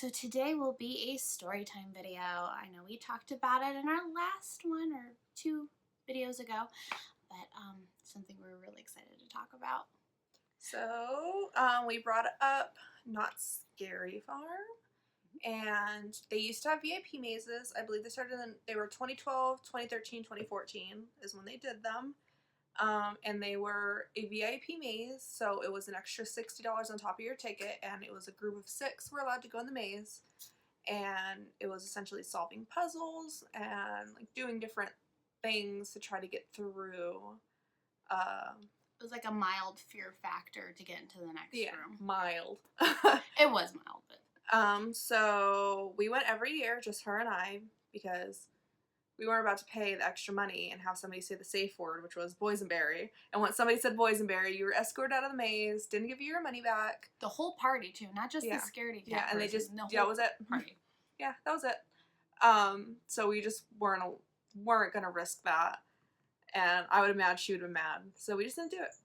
So today will be a story time video. I know we talked about it in our last one or 2 videos ago, but something we're really excited to talk about. So we brought up Not Scary Farm, and they used to have VIP mazes. I believe they were 2012, 2013, 2014 is when they did them. And they were a VIP maze, so it was an extra $60 on top of your ticket, and it was a group of 6 were allowed to go in the maze, and it was essentially solving puzzles and like doing different things to try to get through. It was like a mild fear factor to get into the next room. Mild. It was mild, but so we went every year, just her and I, because we weren't about to pay the extra money and have somebody say the safe word, which was boysenberry. And once somebody said boysenberry, you were escorted out of the maze, didn't give you your money back. The whole party, too, not just the scaredy cat. Yeah, and they just, that was it. Party. Yeah, that was it. So we just weren't going to risk that. And I would imagine she would have been mad. So we just didn't do it.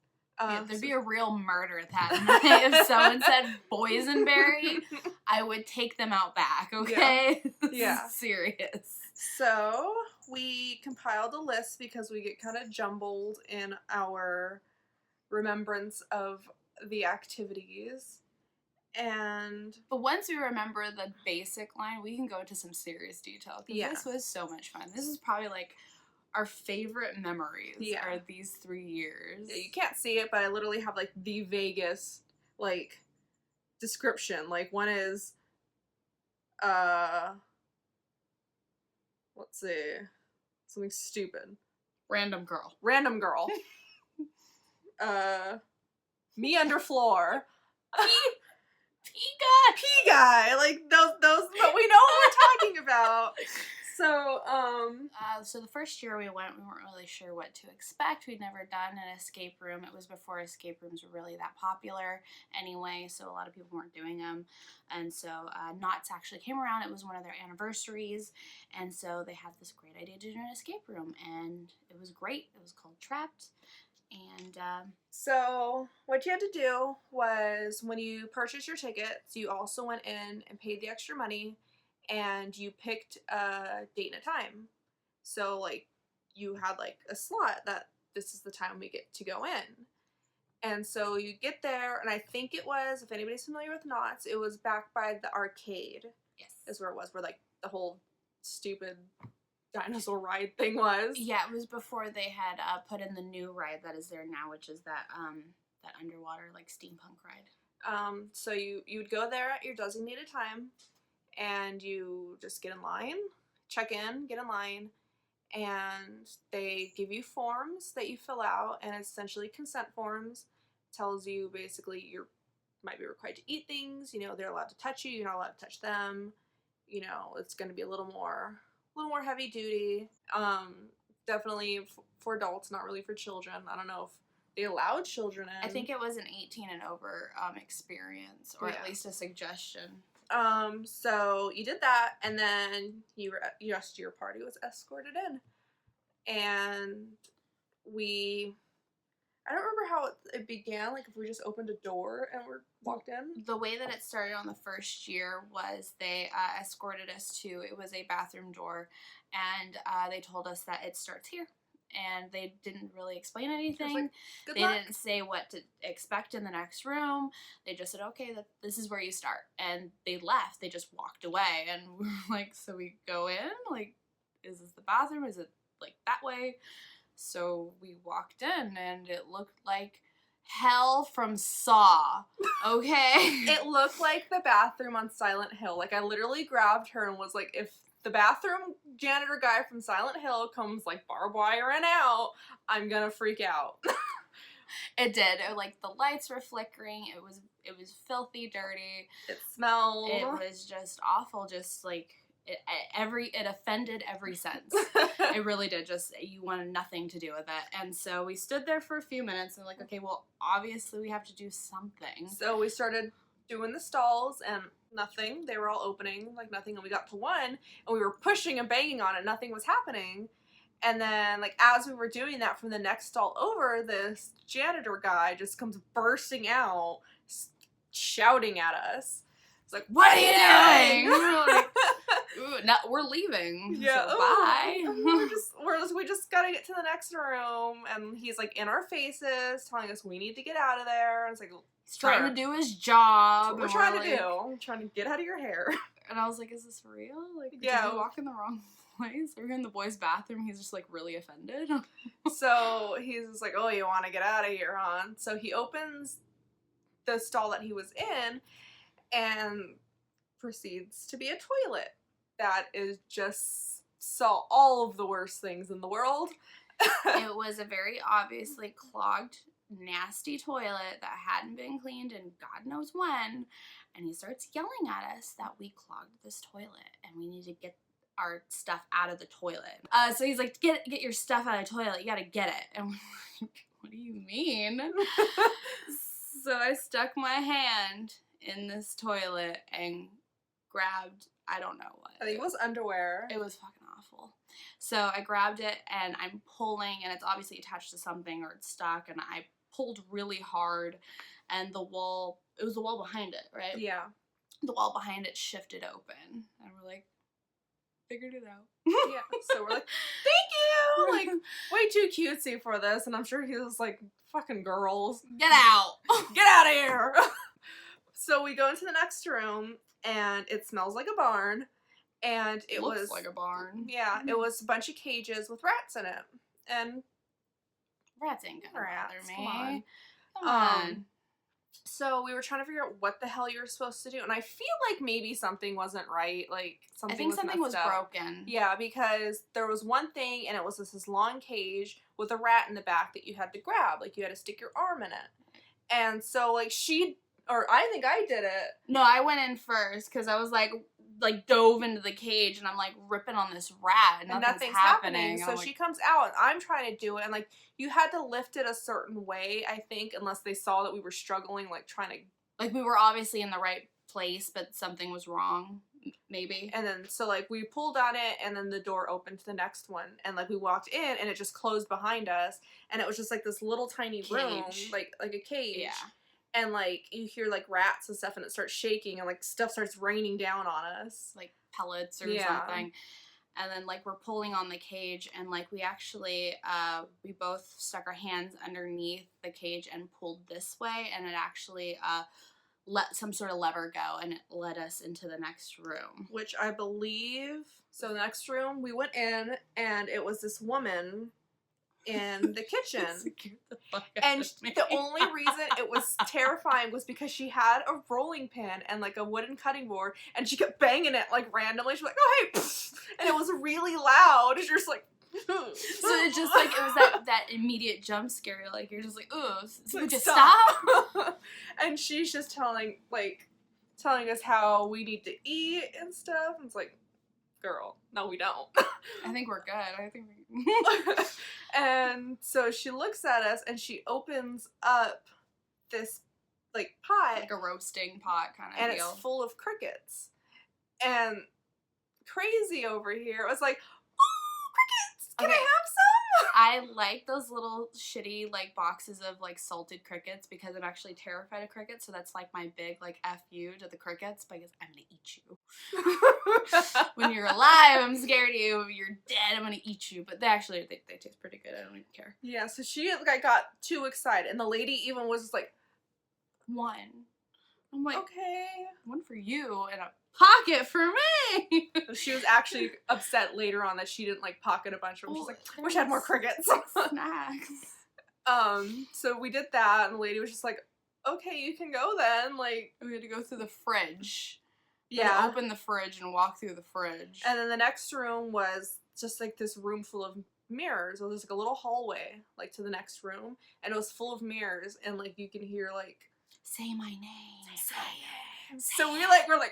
There'd be a real murder that night if someone said boysenberry. I would take them out back, okay? Yeah. This is serious. So we compiled a list because we get kind of jumbled in our remembrance of the activities. But once we remember the basic line, we can go into some serious detail. Because this was so much fun. This is probably like our favorite memories are these 3 years. Yeah, you can't see it, but I literally have like the vaguest like description. Like one is let's see, something stupid. Random girl. Me under floor. Pea guy. Like those, but we know what we're talking about. So, so the first year we went, we weren't really sure what to expect. We'd never done an escape room. It was before escape rooms were really that popular anyway, so a lot of people weren't doing them. And so Knott's actually came around. It was one of their anniversaries, and so they had this great idea to do an escape room, and it was great. It was called Trapped. And so what you had to do was when you purchased your tickets, you also went in and paid the extra money, and you picked a date and a time. So like you had like a slot that this is the time we get to go in. And so you get there, and I think it was, if anybody's familiar with Knott's, it was back by the arcade. Yes. Is where it was, where like the whole stupid dinosaur ride thing was. Yeah, it was before they had put in the new ride that is there now, which is that that underwater like steampunk ride. So you would go there at your designated time, and you just get in line, check in, get in line, and they give you forms that you fill out, and it's essentially consent forms. Tells you basically you might be required to eat things, you know, they're allowed to touch you, you're not allowed to touch them, you know, it's going to be a little more heavy duty. Definitely for adults, not really for children. I don't know if they allowed children in. I think it was an 18 and over experience, or at least a suggestion. So you did that, and then your party was escorted in, and I don't remember how it began, like if we just opened a door and we walked in. The way that it started on the first year was they escorted us to, it was a bathroom door, and they told us that it starts here. And they didn't really explain anything. Like, they didn't say what to expect in the next room. They just said, okay, this is where you start. And they left. They just walked away. And we were like, so we go in? Like, is this the bathroom? Is it, like, that way? So we walked in, and it looked like hell from Saw. Okay? It looked like the bathroom on Silent Hill. Like, I literally grabbed her and was like, if the bathroom janitor guy from Silent Hill comes like barbed wire and out, I'm gonna freak out. It did. Like the lights were flickering. It was filthy, dirty. It smelled. It was just awful. Just like it offended every sense. It really did. Just you wanted nothing to do with it. And so we stood there for a few minutes and like, okay, well, obviously we have to do something. So we started doing the stalls, and nothing. They were all opening like nothing, and we got to one, and we were pushing and banging on it. Nothing was happening. And then, like, as we were doing that, from the next stall over, this janitor guy just comes bursting out, shouting at us. It's like, what are you doing? We're like, ooh, no, we're leaving. Yeah, So bye. we just gotta get to the next room, and he's like in our faces, telling us we need to get out of there. It's like he's trying to do his job. That's what we're trying to do. I'm trying to get out of your hair. And I was like, is this real? Like, yeah. did we walk in the wrong place? We're in the boys' bathroom. He's just like really offended. So he's just like, oh, you want to get out of here, huh? So he opens the stall that he was in and proceeds to be a toilet that is just saw all of the worst things in the world. It was a very obviously clogged, nasty toilet that hadn't been cleaned in God knows when. And he starts yelling at us that we clogged this toilet and we need to get our stuff out of the toilet. So he's like, get your stuff out of the toilet. You gotta get it. And we're like, what do you mean? So I stuck my hand in this toilet and grabbed, I don't know what. I think it was underwear. It was fucking awful. So I grabbed it and I'm pulling and it's obviously attached to something or it's stuck, and I pulled really hard and it was the wall behind it, right? Yeah. The wall behind it shifted open and we're like, figured it out. Yeah. So we're like, thank you! Like, way too cutesy for this, and I'm sure he was like, fucking girls. Get out! Get out of here! So we go into the next room and it smells like a barn. And it looks like a barn. Yeah, it was a bunch of cages with rats in it. And rats ain't gonna bother me. Come on. So we were trying to figure out what the hell you were supposed to do, and I feel like maybe something wasn't right. Like something. I think something was broken. Yeah, because there was one thing, and it was this long cage with a rat in the back that you had to grab. Like you had to stick your arm in it, and so like I think I did it. No, I went in first because I was like dove into the cage and I'm like ripping on this rat and nothing's happening. So she comes out and I'm trying to do it, and like you had to lift it a certain way, I think, unless they saw that we were struggling, like trying to, like we were obviously in the right place but something was wrong, maybe. And then so like we pulled on it and then the door opened to the next one and like we walked in and it just closed behind us, and it was just like this little tiny room, like a cage. Yeah. And, like, you hear, like, rats and stuff, and it starts shaking, and, like, stuff starts raining down on us. Like, pellets or something. And then, like, we're pulling on the cage, and, like, we actually, we both stuck our hands underneath the cage and pulled this way, and it actually, let some sort of lever go, and it led us into the next room. Which I believe, so the next room, we went in, and it was this woman in the kitchen. And the only reason it was terrifying was because she had a rolling pin and like a wooden cutting board, and she kept banging it like randomly. She was like, oh hey, and it was really loud. And you're just like, so it's just like, it was that immediate jump scare. Like you're just like, ooh, like, just stop. And she's just telling us how we need to eat and stuff. And it's like, girl, no, we don't. I think we're good. I think And so she looks at us and she opens up this like pot, like a roasting pot kind of and deal. It's full of crickets. And Crazy over here was like, "Ooh, crickets! Can I have some?" I like those little shitty like boxes of like salted crickets because I'm actually terrified of crickets. So that's like my big like F you to the crickets, because I'm gonna eat you. When you're alive, I'm scared of you. If you're dead, I'm gonna eat you. But they taste pretty good. I don't even care. Yeah. So she like got too excited, and the lady even was just like, one. I'm like, okay, one for you and a pocket for me. She was actually upset later on that she didn't like pocket a bunch of them. She's like, wish I had more crickets. Snacks. So we did that, and the lady was just like, okay, you can go then. Like, we had to go through the fridge. Yeah. Open the fridge and walk through the fridge. And then the next room was just like this room full of mirrors. It was like a little hallway like to the next room, and it was full of mirrors, and like you can hear like, say my name. Say it. So we're like, Mary!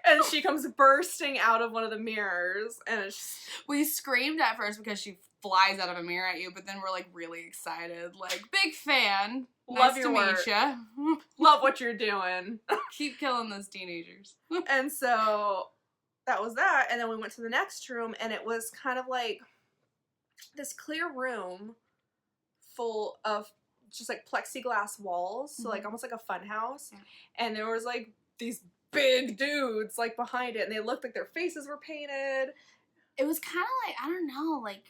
And she comes bursting out of one of the mirrors, and it's just... We screamed at first because she flies out of a mirror at you, but then we're like really excited, like big fan. Love nice your to work. meet ya. Love what you're doing. Keep killing those teenagers. And so that was that, and then we went to the next room, and it was kind of like this clear room full of just like plexiglass walls, so like Mhm. almost like a fun house. Yeah. And there was like these big dudes like behind it, and they looked like their faces were painted. It was kind of like, I don't know, like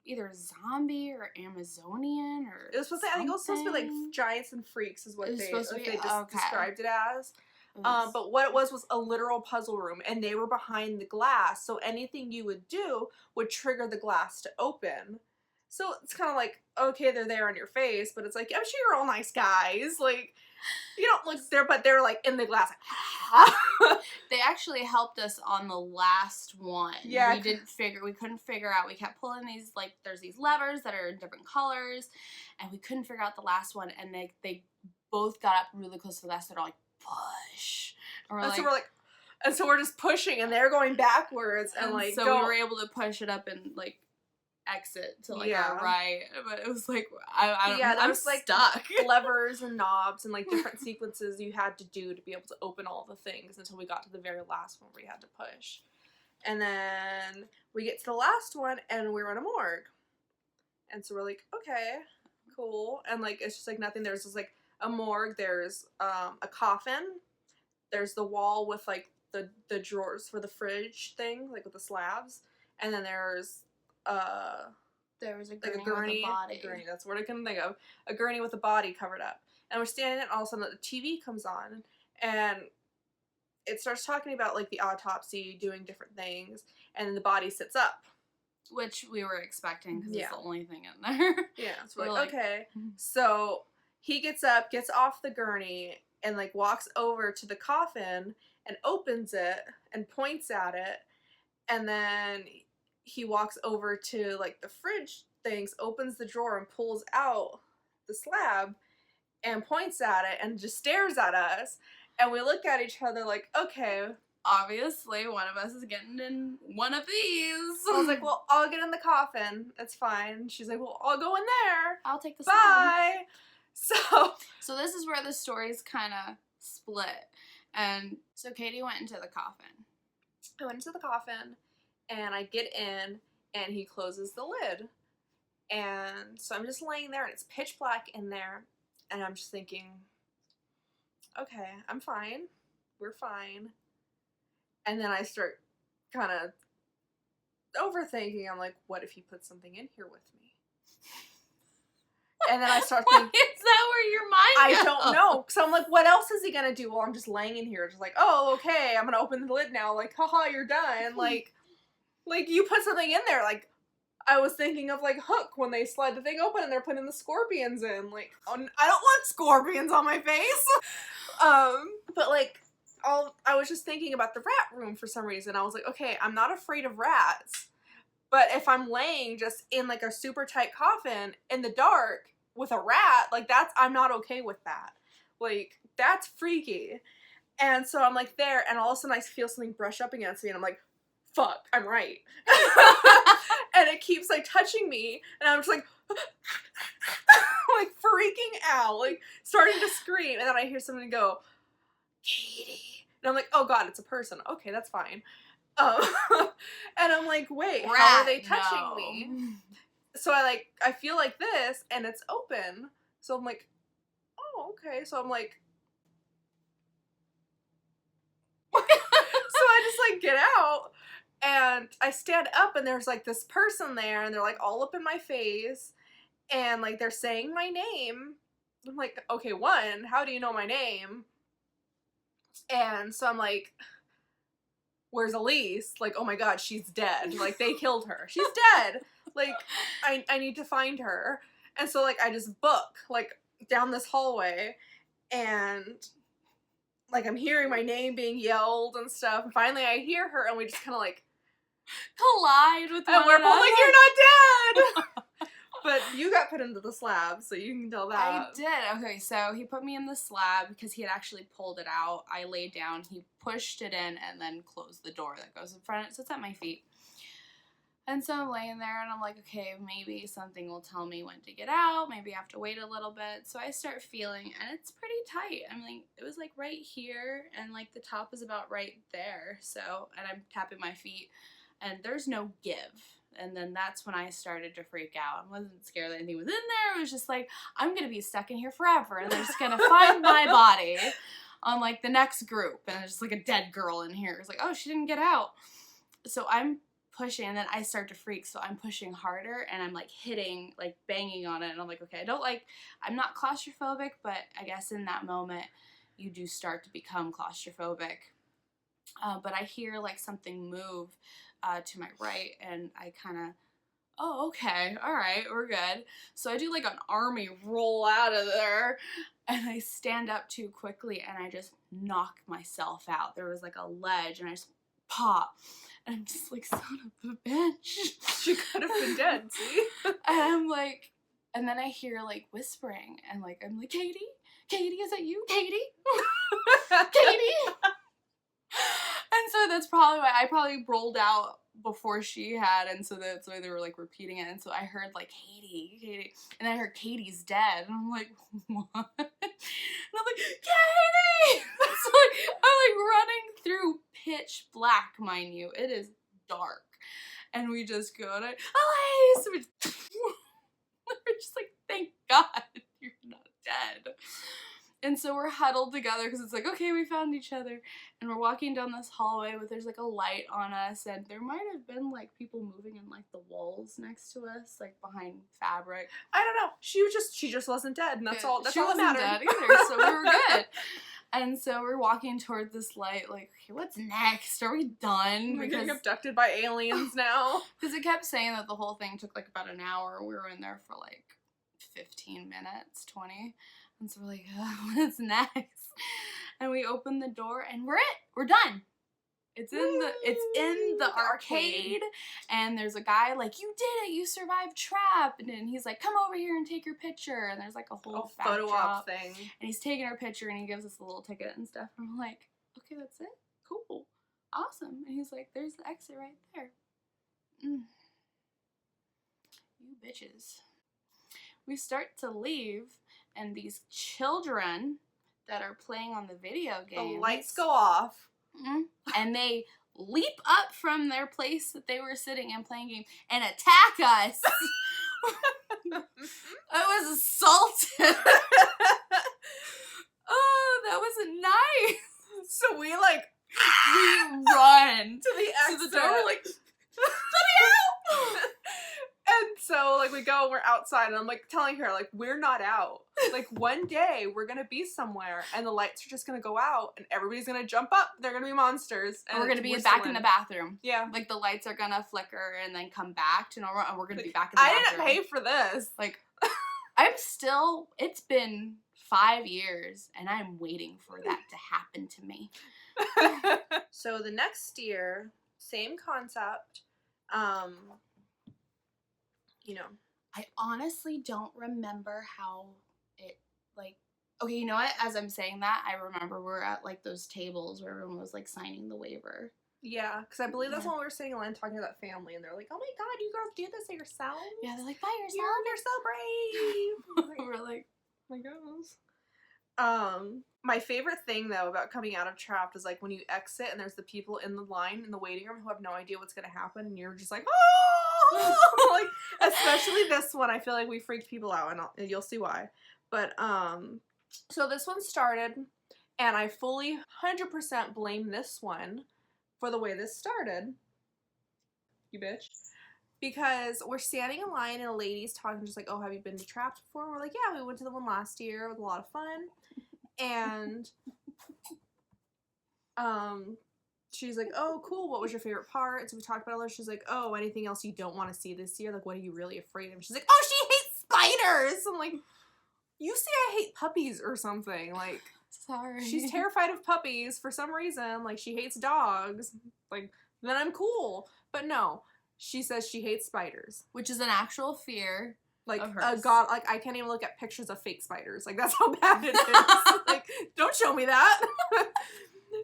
either zombie or Amazonian or It was supposed to, I think it was supposed to be like something. giants and freaks is what It was supposed to be, they just okay. described it as. It was- But what it was a literal puzzle room, and they were behind the glass, so anything you would do would trigger the glass to open. So it's kind of like, okay, they're there on your face, but it's like, I'm sure you're all nice guys. Like, you don't look there, but they're like in the glass. Like, They actually helped us on the last one. Yeah, we couldn't figure out, we kept pulling these, like, there's these levers that are in different colors, and we couldn't figure out the last one, and they both got up really close to the glass, they're all like, push. And and so we're like, and so we're just pushing, and they're going backwards, and like, so we were able to push it up and like exit to like our right, but it was like I don't. Yeah, there I'm was like stuck. levers and knobs and like different sequences you had to do to be able to open all the things until we got to the very last one where we had to push. And then we get to the last one and we're in a morgue. And so we're like, okay, cool. And like it's just like nothing. There's just like a morgue. There's a coffin. There's the wall with like the drawers for the fridge thing, like with the slabs. And then there's there was a like gurney, with a body. A gurney, that's what I can think of. A gurney with a body covered up. And we're standing and all of a sudden the TV comes on and it starts talking about like the autopsy, doing different things, and then the body sits up. Which we were expecting because Yeah. it's the only thing in there. Yeah, so we're We're like, like, okay. mhm. So he gets up, gets off the gurney, and like walks over to the coffin and opens it and points at it, and then he walks over to like the fridge things, opens the drawer and pulls out the slab and points at it and just stares at us, and we look at each other like, okay. Obviously, one of us is getting in one of these. I was like, well, I'll get in the coffin. It's fine. She's like, well, I'll go in there. I'll take the slab. Bye. So this is where the stories kind of split. And so Katie went into the coffin. I went into the coffin, and I get in, and he closes the lid. And so I'm just laying there, and it's pitch black in there, and I'm just thinking, okay, I'm fine. We're fine. And then I start kind of overthinking. I'm like, what if he put something in here with me? And then I start Why thinking, is that where your mind I goes? don't know. So I'm like, what else is he gonna do while I'm just laying in here? Just like, oh, okay, I'm gonna open the lid now. Like, haha, you're done. Like you put something in there. Like, I was thinking of like Hook when they slide the thing open and they're putting the scorpions in. Like, oh, I don't want scorpions on my face. But like, I was just thinking about the rat room for some reason. I was like, okay, I'm not afraid of rats, but if I'm laying just in like a super tight coffin in the dark with a rat, like I'm not okay with that. Like, that's freaky. And so I'm like there, and all of a sudden I feel something brush up against me, and I'm like, fuck, I'm right. And it keeps like touching me, and I'm just like, like freaking out, like starting to scream, and then I hear someone go, Katie. And I'm like, oh god, it's a person. Okay, that's fine. And I'm like, wait, how are they touching me? So I feel like this, and it's open. So I'm like, oh, okay. So I'm like, so I just like get out, and I stand up, and there's like this person there, and they're like all up in my face, and like they're saying my name. I'm like, okay, one, how do you know my name? And so I'm like, where's Elise? Like, oh my god, she's dead. Like, they killed her. She's dead. Like, I need to find her. And so, like, I just book, like, down this hallway, and, like, I'm hearing my name being yelled and stuff. And finally, I hear her, and we just kind of, like, collide with one and we're both another. like, you're not dead! But you got put into the slab, so you can tell that. I did. Okay, so he put me in the slab because he had actually pulled it out. I laid down, he pushed it in, and then closed the door that goes in front. So it's at my feet. And so I'm laying there, and I'm like, okay, maybe something will tell me when to get out. Maybe I have to wait a little bit. So I start feeling, and it's pretty tight. I mean, it was like right here, and like the top is about right there. So, and I'm tapping my feet, and there's no give. And then that's when I started to freak out. I wasn't scared that anything was in there. It was just like, I'm going to be stuck in here forever. And they're just going to find my body on, like, the next group. And there's just, like, a dead girl in here. It's like, oh, she didn't get out. So I'm pushing, and then I start to freak. So I'm pushing harder, and I'm, like, hitting, like, banging on it. And I'm like, okay, I'm not claustrophobic, but I guess in that moment, you do start to become claustrophobic. But I hear, like, something move to my right, and I kind of, oh, okay, all right, we're good. So I do, like, an army roll out of there, and I stand up too quickly, and I just knock myself out. There was, like, a ledge, and I just pop, and I'm just like, son of a bitch. She could have been dead, see? And I'm like, and then I hear, like, whispering, and, like, I'm like, Katie, is that you? Katie? Katie? And so that's probably why I probably rolled out before she had, and so that's why they were, like, repeating it. And so I heard, like, Katie, and I heard Katie's dead, and I'm like, what? And I'm like, Katie! So, like, I'm, like, running through pitch black, mind you. It is dark. And we just go, and Elise! We're just like, thank God you're not dead. And so we're huddled together because it's like, okay, we found each other. And we're walking down this hallway with, there's, like, a light on us. And there might have been, like, people moving in, like, the walls next to us, like, behind fabric. I don't know. She just wasn't dead, and that's all that mattered. She wasn't dead either, so we were good. And so we're walking toward this light, like, okay, what's next? Are we done? We're getting abducted by aliens now. Because it kept saying that the whole thing took, like, about an hour. We were in there for, like, 15 minutes, 20. And so we're like, what's next? And we open the door, and we're done. It's in the arcade, and there's a guy like, you did it, you survived trap, and then he's like, come over here and take your picture, and there's like a whole photo op thing, and he's taking our picture, and he gives us a little ticket and stuff, and I'm like, okay, that's it, cool, awesome, and he's like, there's the exit right there. You bitches. We start to leave, and these children that are playing on the video games, the lights go off. And they leap up from their place that they were sitting and playing game and attack us. I was assaulted. Oh, that wasn't nice. So we run to the exit. To the door. We're like, let me out. And so, like, we go and we're outside, and I'm, like, telling her, like, we're not out. Like, one day, we're gonna be somewhere, and the lights are just gonna go out, and everybody's gonna jump up, they're gonna be monsters. And we're gonna be back in the bathroom. Yeah. Like, the lights are gonna flicker and then come back to normal, and we're gonna be back in the bathroom. I didn't pay for this. Like, it's been 5 years, and I'm waiting for that to happen to me. So, the next year, same concept, you know. I honestly don't remember how it, like, okay, you know what? As I'm saying that, I remember we're at, like, those tables where everyone was, like, signing the waiver. Yeah, because I believe that's when we were sitting in line talking to that family, and they're like, oh my God, you girls do this yourselves? Yeah, they're like, by yourself? You're so brave. We're like, oh my goodness. My favorite thing, though, about coming out of Trapped is, like, when you exit and there's the people in the line in the waiting room who have no idea what's gonna happen, and you're just like, oh! Like, especially this one, I feel like we freaked people out, and you'll see why. But, so this one started, and I fully 100% blame this one for the way this started. You bitch. Because we're standing in line, and a lady's talking, just like, oh, have you been to Trapped before? And we're like, yeah, we went to the one last year. It was a lot of fun. And she's like, oh, cool, what was your favorite part? And so we talked about it. She's like, oh, anything else you don't want to see this year? Like, what are you really afraid of? She's like, oh, she hates spiders! I'm like, you say I hate puppies or something. Like, sorry. She's terrified of puppies for some reason. Like, she hates dogs. Like, then I'm cool. But no, she says she hates spiders. Which is an actual fear. Like, God, like, I can't even look at pictures of fake spiders. Like, that's how bad it is. Like, don't show me that.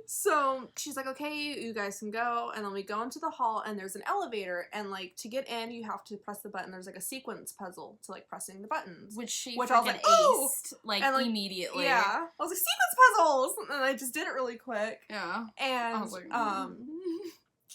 So, she's like, okay, you guys can go. And then we go into the hall, and there's an elevator. And, like, to get in, you have to press the button. There's, like, a sequence puzzle to, like, pressing the buttons. Which I was like, aced, like, immediately. Yeah. I was like, sequence puzzles! And I just did it really quick. Yeah. And, I was like,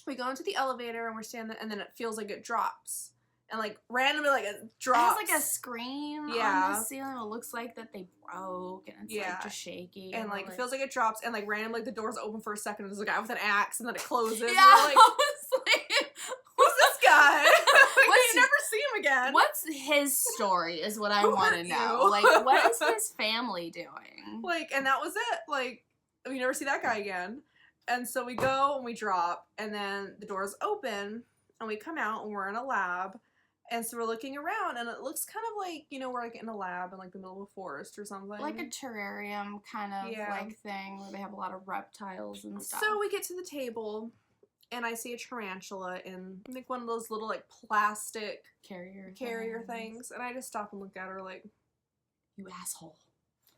We go into the elevator and we're standing, and then it feels like it drops. And, like, randomly, like, it drops. It has, like, a screen on the ceiling. It looks like that they broke, and it's, like, just shaky. And, like, it feels like it drops, and, like, randomly, the doors open for a second, and there's a guy with an axe, and then it closes. Yeah, and we're like, I was like, who's this guy? Like, you never see him again. What's his story is what I want to know. you? Like, what is his family doing? Like, and that was it. Like, we never see that guy again. And so we go, and we drop, and then the doors open, and we come out, and we're in a lab. And so we're looking around, and it looks kind of like, you know, we're, like, in a lab in, like, the middle of a forest or something. Like a terrarium kind of, like, thing where they have a lot of reptiles and stuff. So we get to the table, and I see a tarantula in, like, one of those little, like, plastic carrier things. And I just stop and look at her like, you asshole.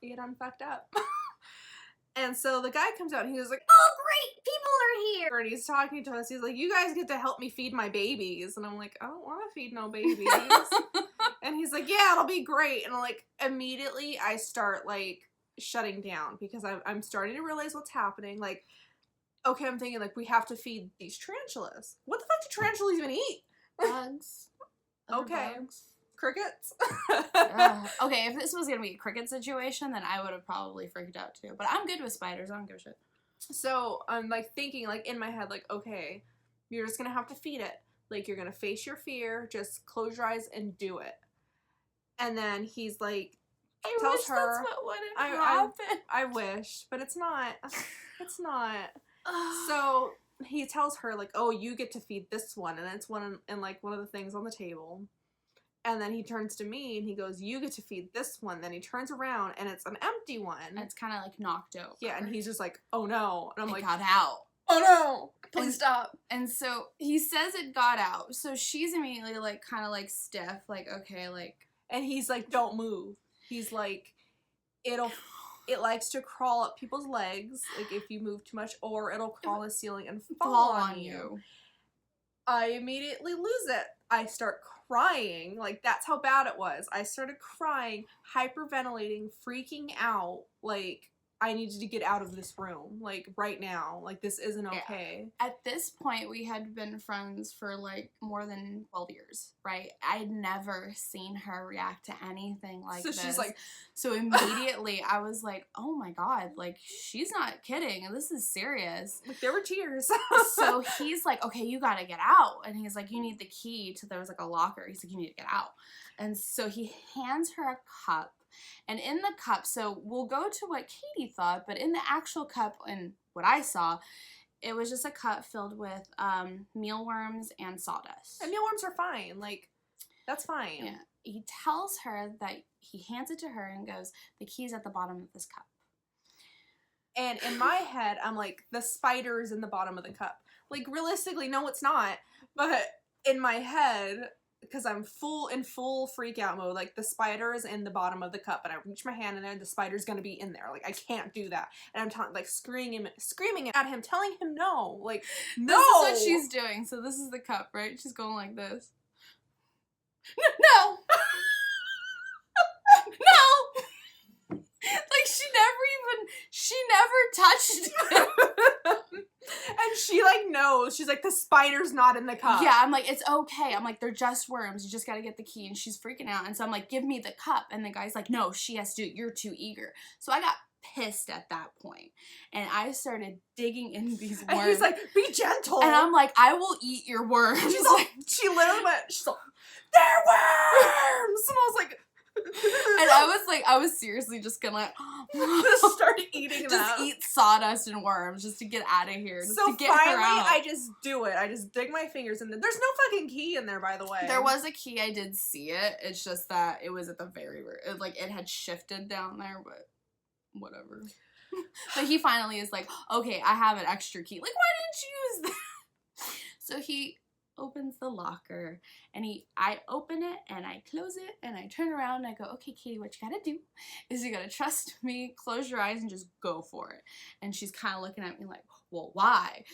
You done fucked up. And so the guy comes out, and he was like, oh, great, people are here. And he's talking to us. He's like, you guys get to help me feed my babies. And I'm like, I don't want to feed no babies. And he's like, yeah, it'll be great. And I'm like, immediately I start, like, shutting down because I'm starting to realize what's happening. Like, okay, I'm thinking, like, we have to feed these tarantulas. What the fuck do tarantulas even eat? Bugs. Okay. Bugs. Crickets? Okay, if this was gonna be a cricket situation, then I would have probably freaked out too. But I'm good with spiders. I don't give a shit. So I'm, like, thinking, like, in my head, like, okay, you're just gonna have to feed it. Like, you're gonna face your fear, just close your eyes and do it. And then he's like, tells her, that's what would have happened. I wish, but it's not. It's not. So he tells her, like, oh, you get to feed this one, and it's one in like one of the things on the table. And then he turns to me and he goes, you get to feed this one. Then he turns around and it's an empty one. And it's kind of like knocked over. Yeah, and he's just like, oh no. And I'm like, got out. Oh no, please stop. And so he says it got out. So she's immediately like kind of like stiff, like, okay, like. And he's like, don't move. He's like, it likes to crawl up people's legs, like if you move too much, or it'll crawl on the ceiling and fall on you. I immediately lose it. I start crying. Like, that's how bad it was. I started crying, hyperventilating, freaking out. Like, I needed to get out of this room. Like, right now. Like, this isn't okay. Yeah. At this point, we had been friends for, like, more than 12 years, right? I'd never seen her react to anything like this. So she's like... So immediately, I was like, oh my god, like, she's not kidding. This is serious. Like, there were tears. So he's like, okay, you gotta get out. And he's like, you need the key to, there was, like, a locker. He's like, you need to get out. And so he hands her a cup. And in the cup, so we'll go to what Katie thought, but in the actual cup and what I saw, it was just a cup filled with mealworms and sawdust. And mealworms are fine. Like, that's fine. Yeah. He tells her that he hands it to her and goes, the key's at the bottom of this cup. And in my head, I'm like, the spider's in the bottom of the cup. Like, realistically, no, it's not. But in my head, because I'm in full freak out mode, like, the spider is in the bottom of the cup, and I reach my hand in there, and the spider's gonna be in there. Like, I can't do that. And I'm like screaming at him, telling him no. Like, no! This is what she's doing. So this is the cup, right? She's going like this. No! No! Like, she never touched him. And she, like, knows. She's like, the spider's not in the cup. Yeah, I'm like, it's okay. I'm like, they're just worms. You just gotta get the key. And she's freaking out. And so I'm like, give me the cup. And the guy's like, no, she has to do it. You're too eager. So I got pissed at that point. And I started digging in these worms. And he's like, be gentle. And I'm like, I will eat your worms. She's like, she literally went, she's like, they're worms! And I was like... And I was seriously just gonna just start eating them. Just eat sawdust and worms just to get out of here. Just so to get finally, her out. I just do it. I just dig my fingers in there. There's no fucking key in there, by the way. There was a key. I did see it. It's just that it was at the very, like, it had shifted down there, but whatever. But he finally is like, okay, I have an extra key. Like, why didn't you use that? So he opens the locker, and I open it, and I close it, and I turn around, and I go, okay, Katie, what you gotta do is you gotta trust me, close your eyes, and just go for it. And she's kind of looking at me like, well, why?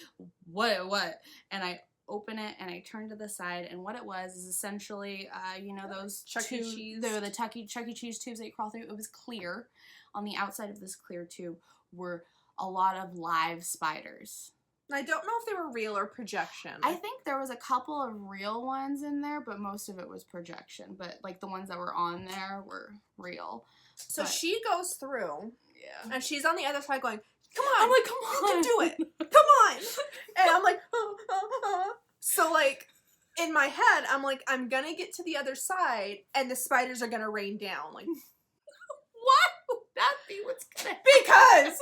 What? And I open it, and I turn to the side, and what it was is essentially, you know, those Chuck E. Cheese. The Chuck E. Cheese tubes that you crawl through. It was clear. On the outside of this clear tube were a lot of live spiders. I don't know if they were real or projection. I think there was a couple of real ones in there, but most of it was projection. But, like, the ones that were on there were real. So but, she goes through, yeah. and she's on the other side going, come on. I'm like, come on. You can do it. Come on. And I'm like, So, like, in my head, I'm like, I'm gonna get to the other side, and the spiders are gonna rain down. Like, why would that be what's gonna happen? because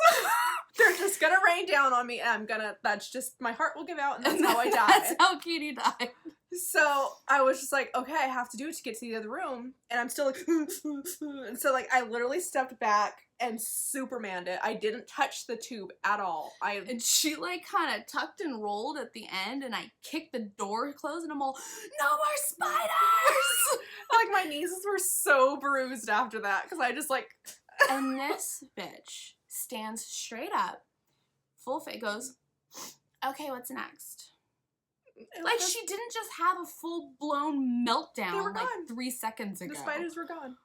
they're just gonna rain down on me, and I'm gonna, that's just, my heart will give out, and that's how I die. That's how Katie died. So I was just like, okay, I have to do it to get to the other room, and I'm still like, and so like I literally stepped back and Supermaned it. I didn't touch the tube at all. And she like kind of tucked and rolled at the end, and I kicked the door closed, and I'm all, no more spiders! Like my knees were so bruised after that because I just like. And this bitch stands straight up, full face, goes, okay, what's next? Like, she didn't just have a full-blown meltdown, like, 3 seconds ago. The spiders were gone.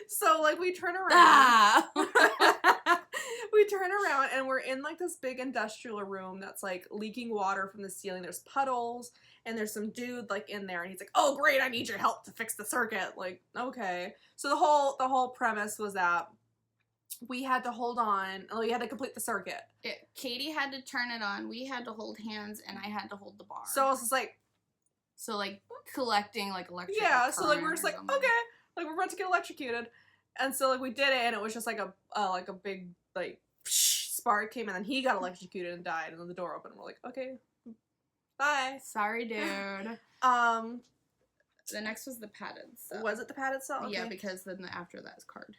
So, like, we turn around. Ah. We turn around, and we're in, like, this big industrial room that's, like, leaking water from the ceiling. There's puddles, and there's some dude, like, in there, and he's like, oh, great, I need your help to fix the circuit. Like, okay. So the whole premise was that we had to hold on. We had to complete the circuit. Katie had to turn it on. We had to hold hands, and I had to hold the bar. So I was just like, collecting like electric. Yeah. So like we're just like, okay, like we're about to get electrocuted, and so like we did it, and it was just like a big like spark came, and then he got electrocuted and died, and then the door opened. And we're like, okay, bye. Sorry, dude. The next was the padded cell. Was it the padded cell? Okay. Yeah, because then after that is card.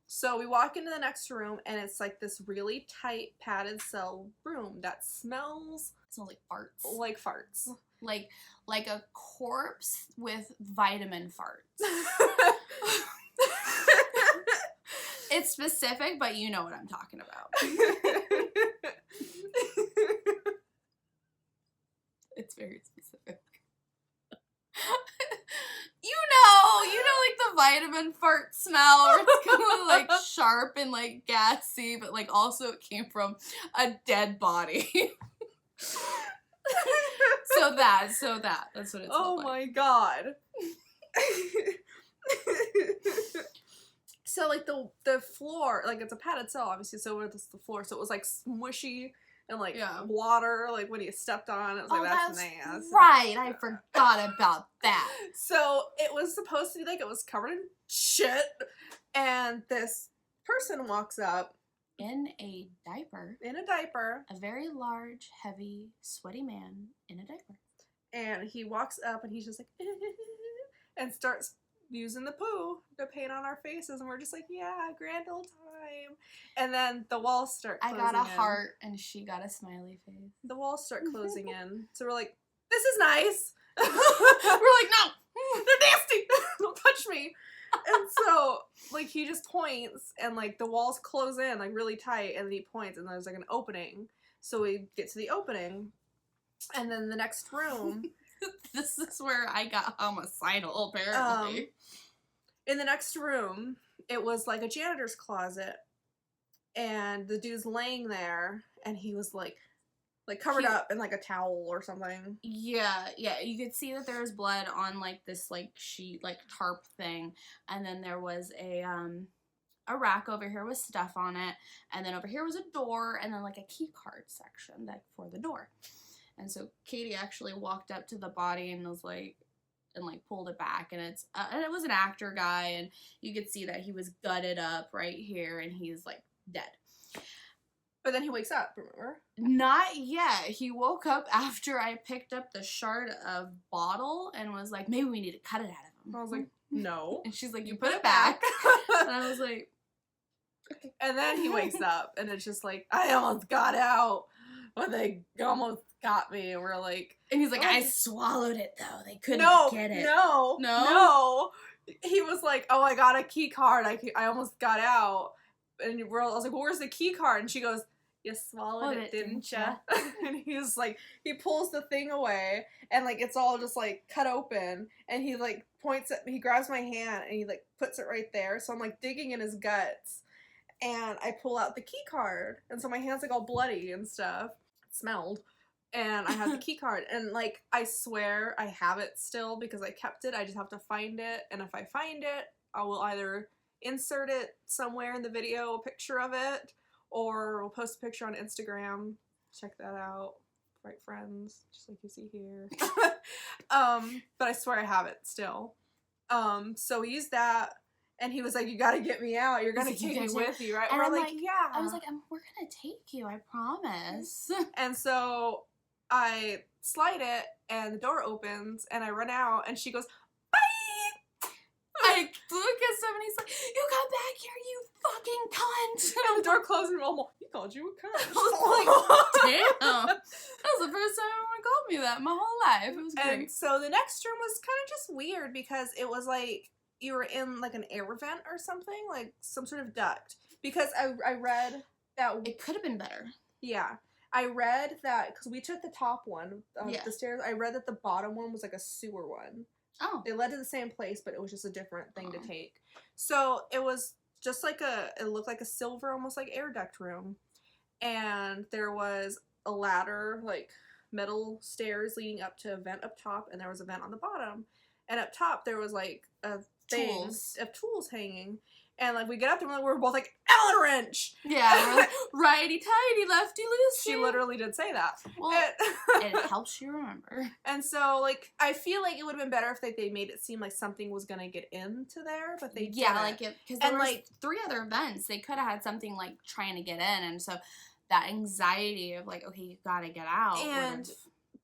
So we walk into the next room, and it's like this really tight padded cell room that smells like farts. Like farts. Like a corpse with vitamin farts. It's specific, but you know what I'm talking about. It's very specific. You know, like the vitamin fart smell, where it's kind of like sharp and like gassy, but like also it came from a dead body. So that's what it smelled Oh like. my god. So like the floor, like it's a padded cell obviously, so it's the floor, so it was like smushy and like water, like when you stepped on it, was like, that's nasty. Right, I forgot about that. So it was supposed to be like it was covered in shit, and this person walks up in a diaper. A very large, heavy, sweaty man in a diaper. And he walks up and he's just like and starts using the poo to paint on our faces, and we're just like, yeah, grand old time. And then the walls start closing I got a heart and she got a smiley face. The walls start closing in. So we're like, this is nice. We're like, no, they're nasty. Don't touch me. And so like he just points, and like the walls close in like really tight, and then he points, and there's like an opening. So we get to the opening, and then the next room. This is where I got homicidal, apparently. In the next room, it was like a janitor's closet, and the dude's laying there, and he was like covered up in like a towel or something. Yeah, you could see that there was blood on like this like sheet, like tarp thing, and then there was a rack over here with stuff on it, and then over here was a door, and then like a key card section like for the door. And so Katie actually walked up to the body and was like, and like pulled it back, and and it was an actor guy, and you could see that he was gutted up right here, and he's like dead. But then he wakes up, remember? Not yet. He woke up after I picked up the shard of bottle and was like, maybe we need to cut it out of him. I was like, no. And she's like, you put it back. And I was like, okay. And then he wakes up, and it's just like, I almost got out, but they almost got me, and we're like... And he's like, I swallowed it, though. They couldn't get it. No. He was like, oh, I got a key card. I almost got out. And I was like, well, where's the key card? And she goes, you swallowed it, didn't ya? And he's like, he pulls the thing away, and like it's all just like cut open, and he like points at me, he grabs my hand, and he like puts it right there. So I'm like digging in his guts, and I pull out the key card, and so my hand's like all bloody and stuff. It smelled. And I have the key card, and like I swear I have it still because I kept it. I just have to find it, and if I find it, I will either insert it somewhere in the video, a picture of it, or we'll post a picture on Instagram. Check that out. FrightFriends, just like you see here. But I swear I have it still. So we used that, and he was like, "You gotta get me out. You're gonna take me with you, right?" And we're I'm like, "Yeah." I was like, we're gonna take you, I promise. And so I slide it, and the door opens, and I run out, and she goes, "Bye!" I look at someone, he's like, "You got back here, you fucking cunt!" And the door closed, and I'm like, "He called you a cunt." I was like, damn. That was the first time anyone called me that in my whole life. It was great. And so the next room was kind of just weird because it was like you were in like an air vent or something, like some sort of duct. Because I read that It could have been better. yeah, I read that because we took the top one of Yeah. the stairs. I read that the bottom one was like a sewer one. Oh. It led to the same place, but it was just a different thing to take. So it was just like it looked like a silver, almost like air duct room. And there was a ladder, like metal stairs leading up to a vent up top, and there was a vent on the bottom. And up top there was like a thing of tools hanging. And like we get up there and we're both like, Allen wrench! Yeah, we're like, righty tighty, lefty loosey. She literally did say that. Well, it helps you remember. And so like I feel like it would have been better if they made it seem like something was gonna get into there, but they didn't. Like it, because there was like 3 other events. They could have had something like trying to get in, and so that anxiety of like, okay, you gotta get out. And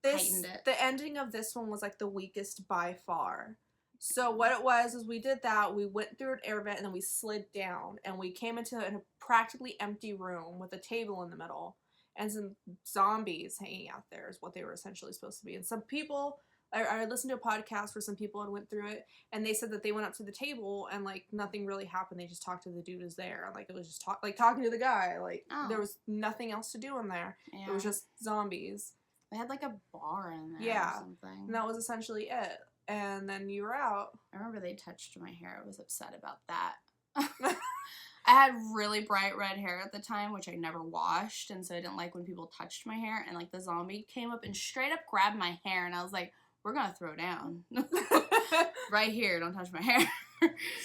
heightened it. The ending of this one was like the weakest by far. So what it was is we did that, we went through an air vent, and then we slid down, and we came into a practically empty room with a table in the middle, and some zombies hanging out there is what they were essentially supposed to be. And some people, I listened to a podcast where some people had went through it, and they said that they went up to the table, and like nothing really happened. They just talked to the dude who's there. Like it was just talking to the guy. Like there was nothing else to do in there. Yeah. It was just zombies. They had like a bar in there or something. And that was essentially it. And then you were out. I remember they touched my hair. I was upset about that. I had really bright red hair at the time, which I never washed, and so I didn't like when people touched my hair. And like the zombie came up and straight up grabbed my hair, and I was like, we're gonna throw down. Right here, don't touch my hair.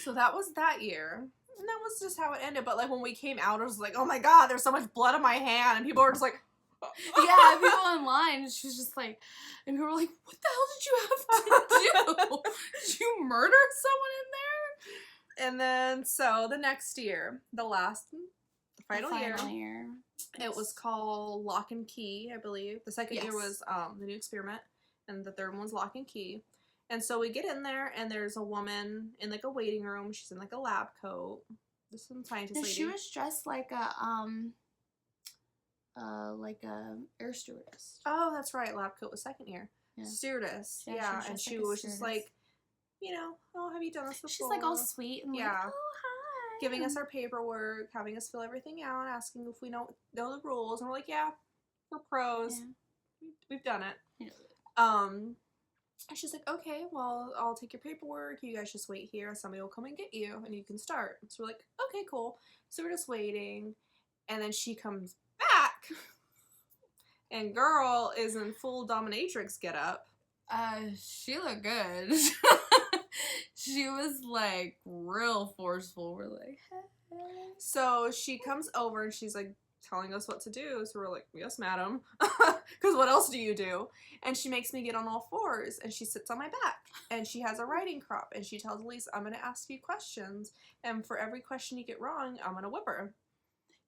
So that was that year. And that was just how it ended. But like when we came out, it was like, oh my god, there's so much blood on my hand, and people were just like, yeah, people online, she was just like, and people were like, what the hell did you have to do? Did you murder someone in there? And then, so the next year, the final year, it was called Lock and Key, I believe. The second year was the new experiment, and the third one was Lock and Key. And so we get in there, and there's a woman in like a waiting room. She's in like a lab coat. This is some scientist lady. She was dressed like a air stewardess. Oh, that's right. Lab coat was second year. Yeah. Stewardess. Yeah. And she was just like, you know, oh, have you done this before? She's like all sweet and like, oh, hi. Giving us our paperwork, having us fill everything out, asking if we know the rules. And we're like, yeah, we're pros. Yeah. We've done it. Yeah. And she's like, okay, well, I'll take your paperwork. You guys just wait here. Somebody will come and get you and you can start. So we're like, okay, cool. So we're just waiting. And then she comes back, and girl is in full dominatrix getup. She looked good. She was like real forceful. We're like, hey. So she comes over and she's like telling us what to do. So we're like, yes, madam. Because what else do you do? And she makes me get on all fours, and she sits on my back, and she has a writing crop, and she tells Elise, I'm going to ask you questions, and for every question you get wrong, I'm going to whip her.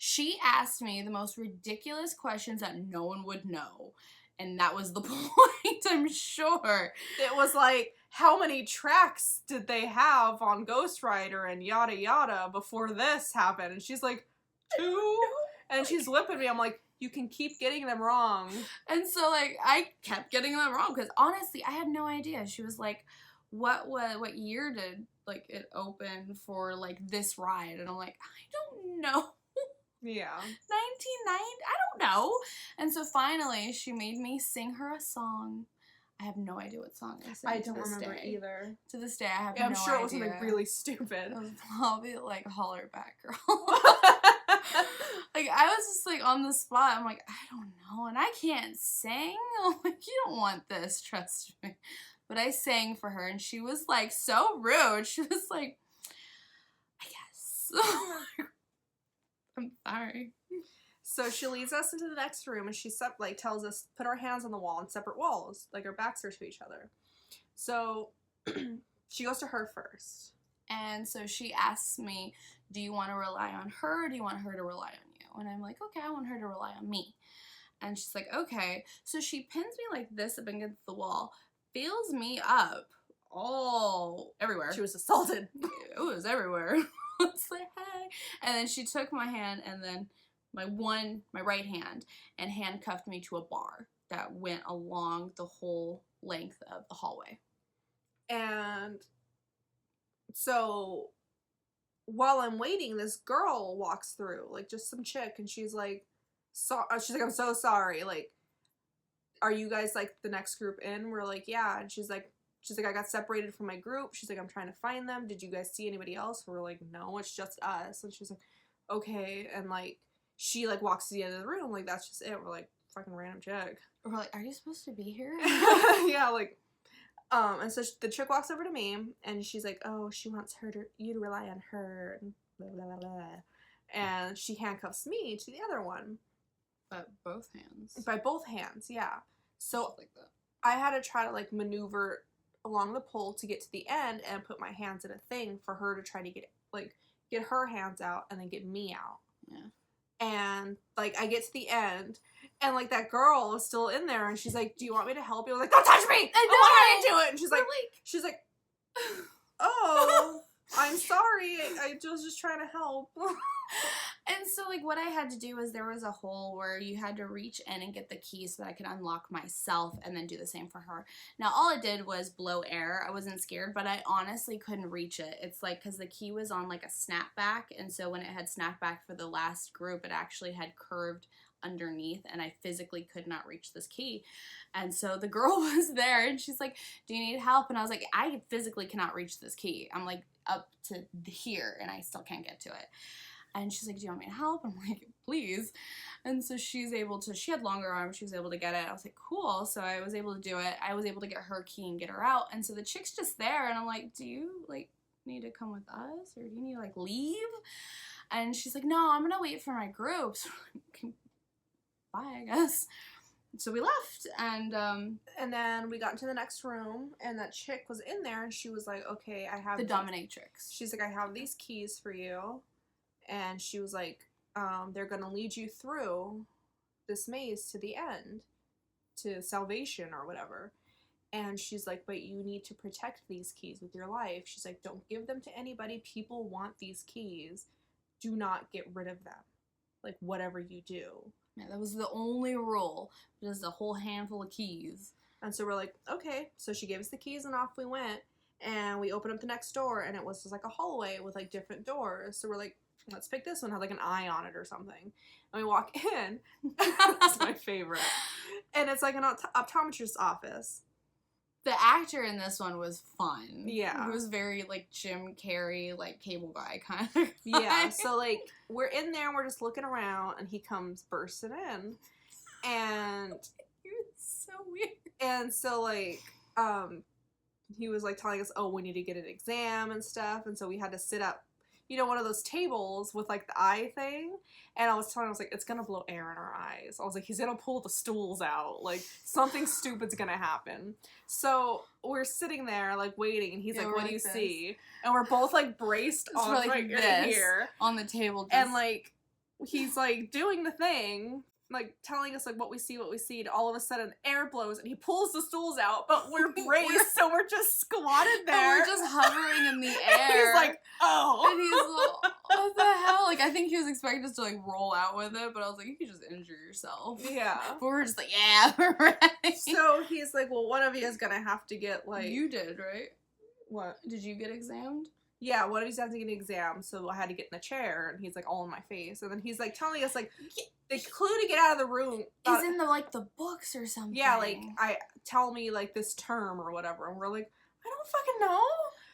She asked me the most ridiculous questions that no one would know. And that was the point, I'm sure. It was like, how many tracks did they have on Ghost Rider and yada yada before this happened? And she's like, 2? And she's whipping me. I'm like, you can keep getting them wrong. And so, like, I kept getting them wrong. Because, honestly, I had no idea. She was like, what year did, like, it open for, like, this ride? And I'm like, I don't know. Yeah. 1990? I don't know. And so finally, she made me sing her a song. I have no idea what song I sang. I don't remember either. To this day, I have no idea. I'm sure it was something really stupid. It was probably like Holler Back Girl. Like, I was just like on the spot. I'm like, I don't know. And I can't sing. I'm like, you don't want this, trust me. But I sang for her, and she was like so rude. She was like, I guess. I'm sorry. So she leads us into the next room, and she tells us put our hands on the wall on separate walls, like our backs are to each other. So she goes to her first. And so she asks me, do you want to rely on her, or do you want her to rely on you? And I'm like, okay, I want her to rely on me. And she's like, okay. So she pins me like this up against the wall, feels me up all everywhere. She was assaulted. It was everywhere. It's like, hey. And then she took my hand, and then my right hand, and handcuffed me to a bar that went along the whole length of the hallway. And so while I'm waiting, this girl walks through, like just some chick, and she's like, I'm so sorry. Like, are you guys like the next group in? We're like, yeah. And she's like, I got separated from my group. She's like, I'm trying to find them. Did you guys see anybody else? We're like, no, it's just us. And she's like, okay. And like, she like walks to the end of the room, like that's just it. We're like, fucking random chick. We're like, are you supposed to be here? Yeah, like, and so the chick walks over to me, and she's like, oh, she wants you to rely on her, and blah, blah, blah, blah. And she handcuffs me to the other one. By both hands. By both hands, yeah. So like that. I had to try to like maneuver along the pole to get to the end and put my hands in a thing for her to try to get her hands out and then get me out. Yeah. And like I get to the end, and like that girl is still in there, and she's like, do you want me to help you? I was like, don't touch me! I want her to do it! And she's like, oh, I'm sorry, I was just trying to help. And so like what I had to do was there was a hole where you had to reach in and get the key so that I could unlock myself and then do the same for her. Now all it did was blow air. I wasn't scared, but I honestly couldn't reach it. It's like because the key was on like a snapback, and so when it had snapped back for the last group, it actually had curved underneath, and I physically could not reach this key. And so the girl was there, and she's like, do you need help? And I was like, I physically cannot reach this key. I'm like up to here, and I still can't get to it. And she's like, do you want me to help? I'm like, please. And so she had longer arms, she was able to get it. I was like, cool. So I was able to do it. I was able to get her key and get her out. And so the chick's just there, and I'm like, do you like need to come with us, or do you need to like leave? And she's like, no, I'm gonna wait for my group. So okay, bye, I guess. So we left, and then we got into the next room, and that chick was in there, and she was like, okay, I have the dominatrix. She's like, I have these keys for you. And she was like, they're going to lead you through this maze to the end, to salvation or whatever. And she's like, but you need to protect these keys with your life. She's like, don't give them to anybody. People want these keys. Do not get rid of them. Like, whatever you do. Yeah, that was the only rule. Just a whole handful of keys. And so we're like, okay. So she gave us the keys, and off we went. And we opened up the next door, and it was just like a hallway with like different doors. So we're like, let's pick this one, have like an eye on it or something. And we walk in. That's my favorite. And it's like an optometrist's office. The actor in this one was fun. Yeah. He was very like Jim Carrey, like Cable Guy kind of guy. Yeah. So like we're in there and we're just looking around, and he comes bursting in. And he was so weird. And so like he was like telling us, oh, we need to get an exam and stuff. And so we had to sit up, you know, one of those tables with like the eye thing. And I was telling him, I was like, it's gonna blow air in our eyes. I was like, he's gonna pull the stools out. Like, something stupid's gonna happen. So we're sitting there like waiting, and he's like, what do you see? And we're both like braced on like right here on the table. And like he's like doing the thing, like telling us like what we see, and all of a sudden air blows and he pulls the stools out, but we're braced, so we're just squatted there. And we're just hovering in the air. And he's like, oh. And he's like, what the hell? Like, I think he was expecting us to like roll out with it, but I was like, you could just injure yourself. Yeah. But we're just like, yeah, we're ready. So he's like, well, one of you is gonna have to get like. You did, right? What? Did you get examined? yeah, one of these has to get an exam, so I had to get in a chair, and he's like all in my face, and then he's like telling us like the clue to get out of the room is in the like the books or something. Yeah, like tell me like this term or whatever, and we're like, I don't fucking know.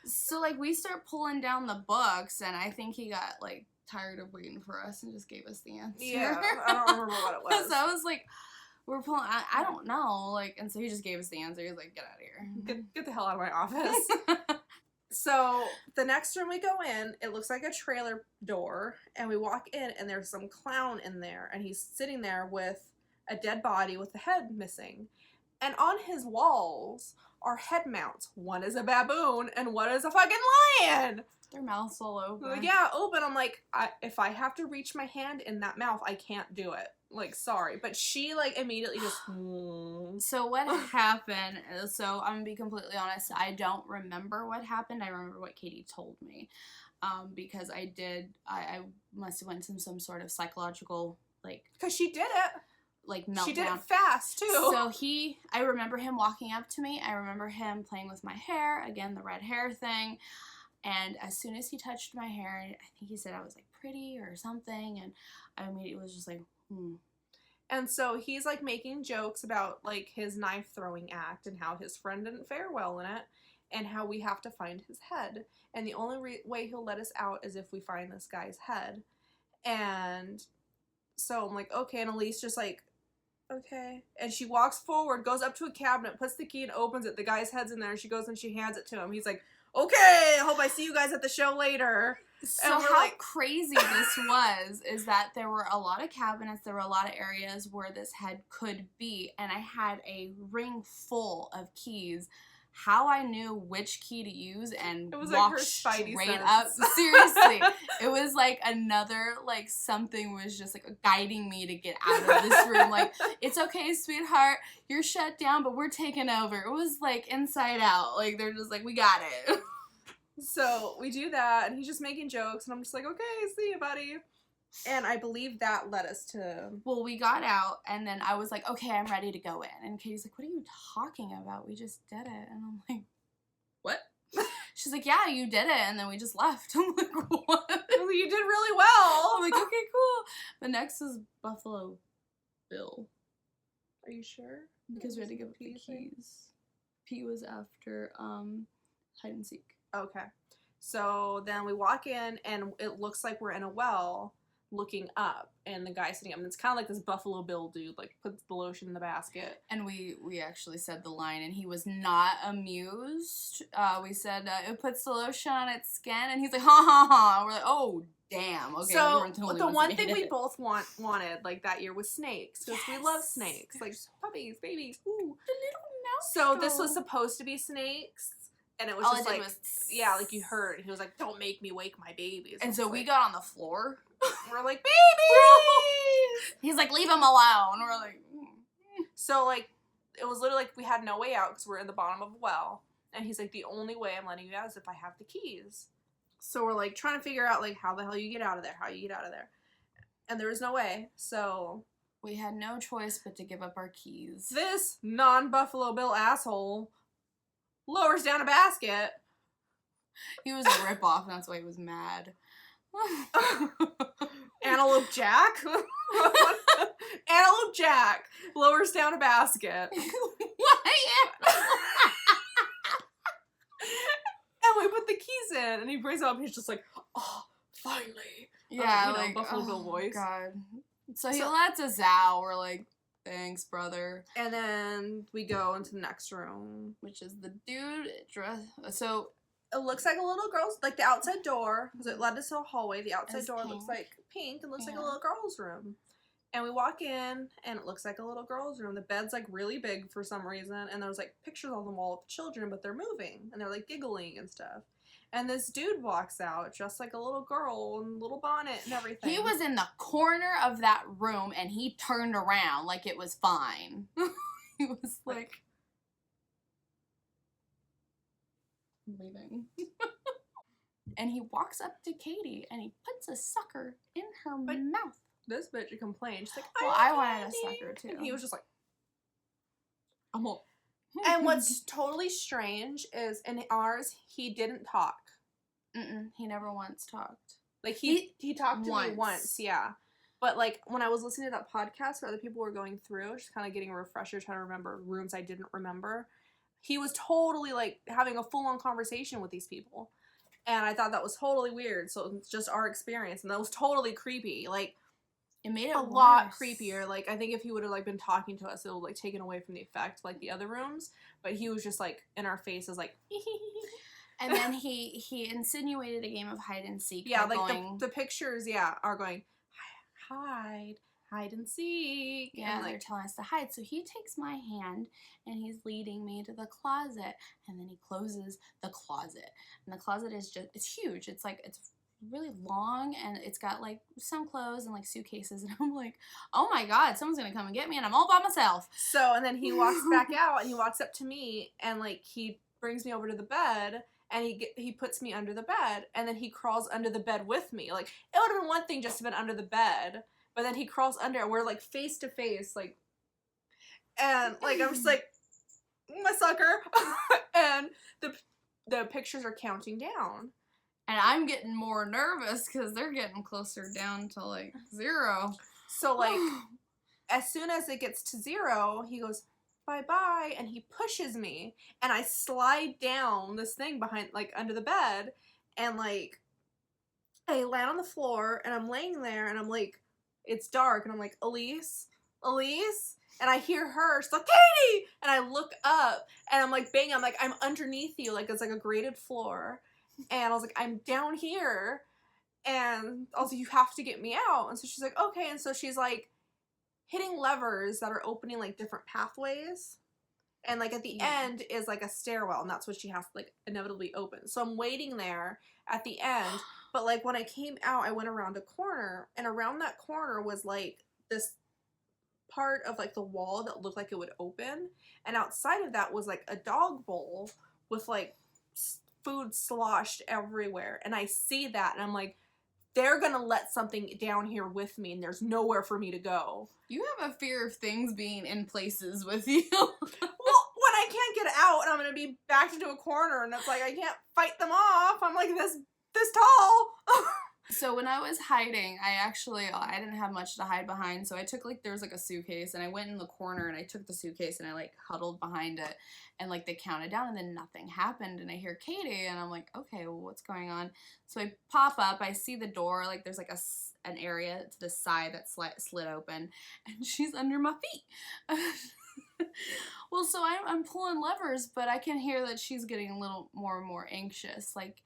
So like we start pulling down the books, and I think he got like tired of waiting for us and just gave us the answer. Yeah, I don't remember what it was. So I was like, we're pulling. I don't know, like, and so he just gave us the answer. He was like, get out of here. Get the hell out of my office. So the next room we go in, it looks like a trailer door, and we walk in, and there's some clown in there, and he's sitting there with a dead body with the head missing. And on his walls are head mounts. One is a baboon, and one is a fucking lion. Their mouths all open. Like, yeah, open. I'm like, if I have to reach my hand in that mouth, I can't do it. Like, sorry. But she, like, immediately just... So what happened, so I'm gonna be completely honest, I don't remember what happened. I remember what Katie told me. Because I must have went to some sort of psychological, like... Because she did it. Like, meltdown. She did it fast, too. So I remember him walking up to me. I remember him playing with my hair. Again, the red hair thing. And as soon as he touched my hair, I think he said I was, like, pretty or something. And I immediately was just like, And so he's, like, making jokes about, like, his knife-throwing act and how his friend didn't fare well in it and how we have to find his head. And the only way he'll let us out is if we find this guy's head. And so I'm like, okay. And Elise just, like, okay. And she walks forward, goes up to a cabinet, puts the key and opens it. The guy's head's in there, and she goes and she hands it to him. He's like, okay, I hope I see you guys at the show later. So how crazy this was is that there were a lot of cabinets, there were a lot of areas where this head could be, and I had a ring full of keys. How I knew which key to use and walk straight up. Seriously. It was like another, like, something was just, like, guiding me to get out of this room. Like, it's okay, sweetheart. You're shut down, but we're taking over. It was, like, Inside Out. Like, they're just like, we got it. So we do that, and he's just making jokes, and I'm just like, okay, see you, buddy. And I believe that led us to... Well, we got out, and then I was like, okay, I'm ready to go in. And Katie's like, what are you talking about? We just did it. And I'm like, what? She's like, yeah, you did it. And then we just left. I'm like, what? Well, you did really well. I'm like, okay, cool. But next is Buffalo Bill. Are you sure? Because we had to give up the keys. P was after hide and seek. Okay. So then we walk in, and it looks like we're in a well looking up, and the guy sitting up, and it's kind of like this Buffalo Bill dude, like, puts the lotion in the basket. And we actually said the line, and he was not amused. We said, it puts the lotion on its skin, and he's like, ha ha ha. We're like, oh, damn. Okay, so we weren't the only the ones one that thing made we it. both wanted, like, that year was snakes, because we love snakes. Like, puppies, babies, ooh. The little mouse. So this was supposed to be snakes. And it was just like, yeah, like you heard. He was like, don't make me wake my babies. And so we got on the floor. We're like, babies! He's like, leave him alone. We're like, So, like, it was literally like we had no way out because we're in the bottom of a well. And he's like, the only way I'm letting you out is if I have the keys. So we're like trying to figure out, like, how the hell you get out of there, And there was no way. So we had no choice but to give up our keys. This non-Buffalo Bill asshole lowers down a basket. He was a ripoff, and that's why he was mad. Antelope Jack? Antelope Jack lowers down a basket. What? And we put the keys in, and he brings it up, and he's just like, oh, finally. Yeah, like, Buffalo Bill voice. God. So he lets us out. We're like, thanks, brother. And then we go into the next room, which is the dude dress. So it looks like a little girl's, like the outside door, because it led us to a hallway. The outside door looks like pink and looks like a little girl's room. And we walk in, and it looks like a little girl's room. The bed's like really big for some reason, and there's like pictures on the wall of children, but they're moving, and they're like giggling and stuff. And this dude walks out dressed like a little girl and little bonnet and everything. He was in the corner of that room, and he turned around like it was fine. He was like, I'm leaving. And he walks up to Katie, and he puts a sucker in her mouth. This bitch complained. She's like, well, I wanted a sucker, too. And he was just like, I'm all... And what's totally strange is in ours, he didn't talk. He never once talked. Like, he talked to once. me once, yeah. But, like, when I was listening to that podcast where other people were going through, just kind of getting a refresher, trying to remember rooms I didn't remember, he was totally, like, having a full-on conversation with these people. And I thought that was totally weird, so it's just our experience, and that was totally creepy. Like, it made it a worse. lot creepier. Like, I think if he would have, like, been talking to us, it would, like, taken away from the effect, like, the other rooms. But he was just, like, in our faces, like, and then he insinuated a game of hide and seek. Yeah, like, the pictures, yeah, are going, hide and seek. Yeah, and, like, they're telling us to hide. So he takes my hand, and he's leading me to the closet, and then he closes the closet. And the closet is just, it's huge. It's, like, it's really long, and it's got, like, some clothes and, like, suitcases, and I'm like, oh my god, someone's gonna come and get me, and I'm all by myself. So, and then he walks back out, and he walks up to me, and, like, he brings me over to the bed, and he puts me under the bed, and then he crawls under the bed with me. Like, it would have been one thing just to have been under the bed, but then he crawls under, and we're, like, face to face, like, and, like, I'm just like, my sucker, and the pictures are counting down. And I'm getting more nervous because they're getting closer down to, like, 0. So, like, as soon as it gets to 0, he goes, bye-bye, and he pushes me, and I slide down this thing behind, like, under the bed, and, like, I land on the floor, and I'm laying there, and I'm like, it's dark, and I'm like, Elise? And I hear her, she's like, Katie! And I look up, and I'm like, bang, I'm underneath you, like, it's like a graded floor. And I was like, I'm down here. And also, you have to get me out. And so she's like, okay. And so she's like hitting levers that are opening like different pathways. And like at the end is like a stairwell. And that's what she has to like inevitably open. So I'm waiting there at the end. But like when I came out, I went around a corner. And around that corner was like this part of like the wall that looked like it would open. And outside of that was like a dog bowl with like food sloshed everywhere, and I see that, and I'm like, they're gonna let something down here with me, and there's nowhere for me to go. You have a fear of things being in places with you. Well, when I can't get out, and I'm gonna be backed into a corner, and it's like, I can't fight them off. I'm like this tall. So when I was hiding, I didn't have much to hide behind, so I took, like, there was, like, a suitcase, and I went in the corner, and I took the suitcase, and I, like, huddled behind it, and, like, they counted down, and then nothing happened, and I hear Katie, and I'm like, okay, well, what's going on? So I pop up, I see the door, like, there's, like, an area to the side that slid open, and she's under my feet. Well, so I'm pulling levers, but I can hear that she's getting a little more and more anxious, like,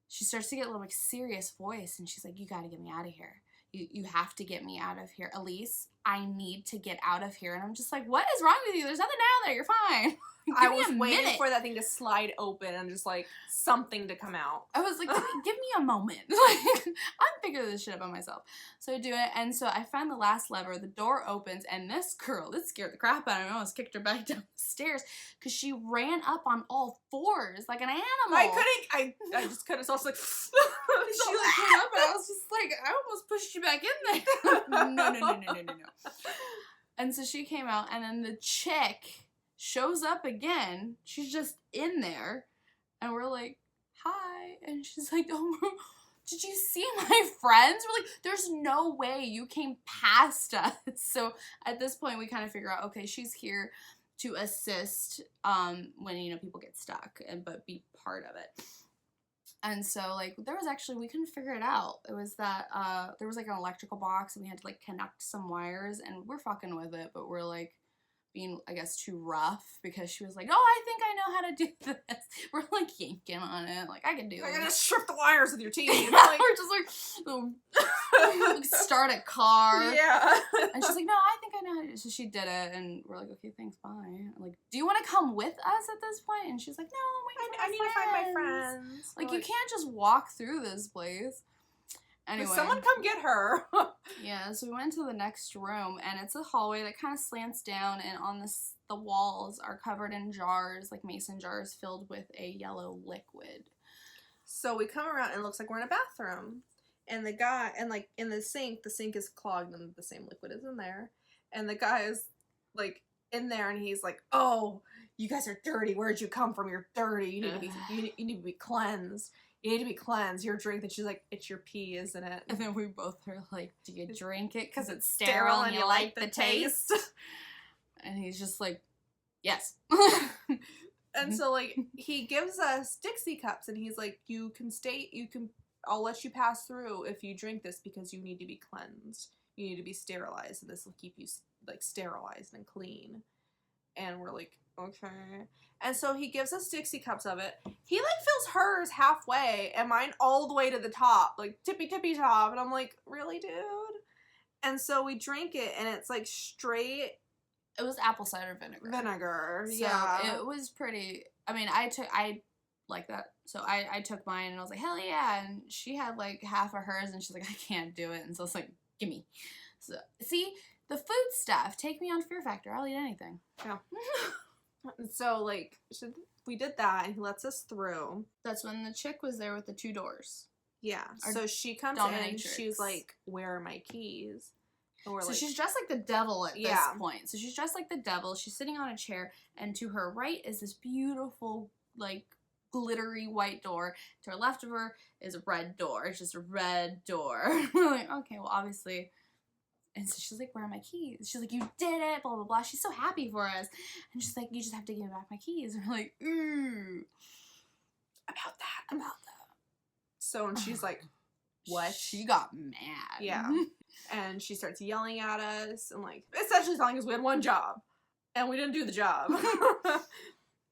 she starts to get a little, like, serious voice, and she's like, you gotta get me out of here. You have to get me out of here. Elise, I need to get out of here. And I'm just like, what is wrong with you? There's nothing down there. You're fine. I was waiting for that thing to slide open and just, like, something to come out. I was like, give me a moment. Like, I'm figuring this shit out by myself. So I do it, and so I find the last lever, the door opens, and this girl, this scared the crap out of me. I almost kicked her back down the stairs, because she ran up on all 4s, like an animal. I just couldn't, so I was like, she like came up, and I was just like, I almost pushed you back in there. No. And so she came out, and then the chick shows up again. She's just in there, and we're like, hi, and she's like, oh, did you see my friends? We're like, there's no way you came past us. So at this point, we kind of figure out, okay, she's here to assist when, you know, people get stuck, but be part of it. And so, like, there was actually, we couldn't figure it out. It was that there was like an electrical box, and we had to like connect some wires, and we're fucking with it, but we're like being, I guess, too rough, because she was like, oh, I think I know how to do this. We're like yanking on it, like, I can do it. I gotta strip the wires with your teeth. Like, we're just like, start a car. Yeah. And she's like, no, I think I know how to do it. So she did it, and we're like, okay, thanks, bye. I'm like, do you want to come with us at this point? And she's like, no, I need to find my friends. Like, you can't just walk through this place. Anyway. Someone come get her. Yeah, so we went to the next room, and it's a hallway that kind of slants down, and on the walls are covered in jars, like mason jars, filled with a yellow liquid. So we come around, and it looks like we're in a bathroom. And the guy, and like in the sink is clogged, and the same liquid is in there. And the guy is like in there, and he's like, oh, you guys are dirty. Where'd you come from? You're dirty. You need to be cleansed. you need to be cleansed. Your drink. And she's like, it's your pee, isn't it? And then we both are like, do you drink it because it's sterile and you like the taste? And he's just like, yes. And so, like, he gives us Dixie cups, and he's like, I'll let you pass through if you drink this because you need to be cleansed. You need to be sterilized, and this will keep you, like, sterilized and clean. And we're like, okay. And so he gives us Dixie cups of it. He, like, fills hers halfway, and mine all the way to the top, like, tippy top. And I'm like, really, dude? And so we drink it, and it's, like, straight... It was apple cider vinegar. So yeah. it was pretty... I mean, I like that. So I took mine, and I was like, hell yeah. And she had, like, half of hers, and she's like, I can't do it. And so it's like, gimme. So, see, the food stuff. Take me on Fear Factor. I'll eat anything. Yeah. So, like, we did that, and he lets us through. That's when the chick was there with the 2 doors. Yeah. So she comes in, she's like, where are my keys? And we're like, she's dressed like the devil at this point. So she's dressed like the devil. She's sitting on a chair, and to her right is this beautiful, like, glittery white door. To her left of her is a red door. It's just a red door. We're like, okay, well, obviously. And so she's like, where are my keys? She's like, you did it, blah, blah, blah. She's so happy for us. And she's like, you just have to give me back my keys. And we're like, ooh. About that. So, and she's like, what? She got mad. Yeah. And she starts yelling at us and, like, essentially telling us we had one job. And we didn't do the job.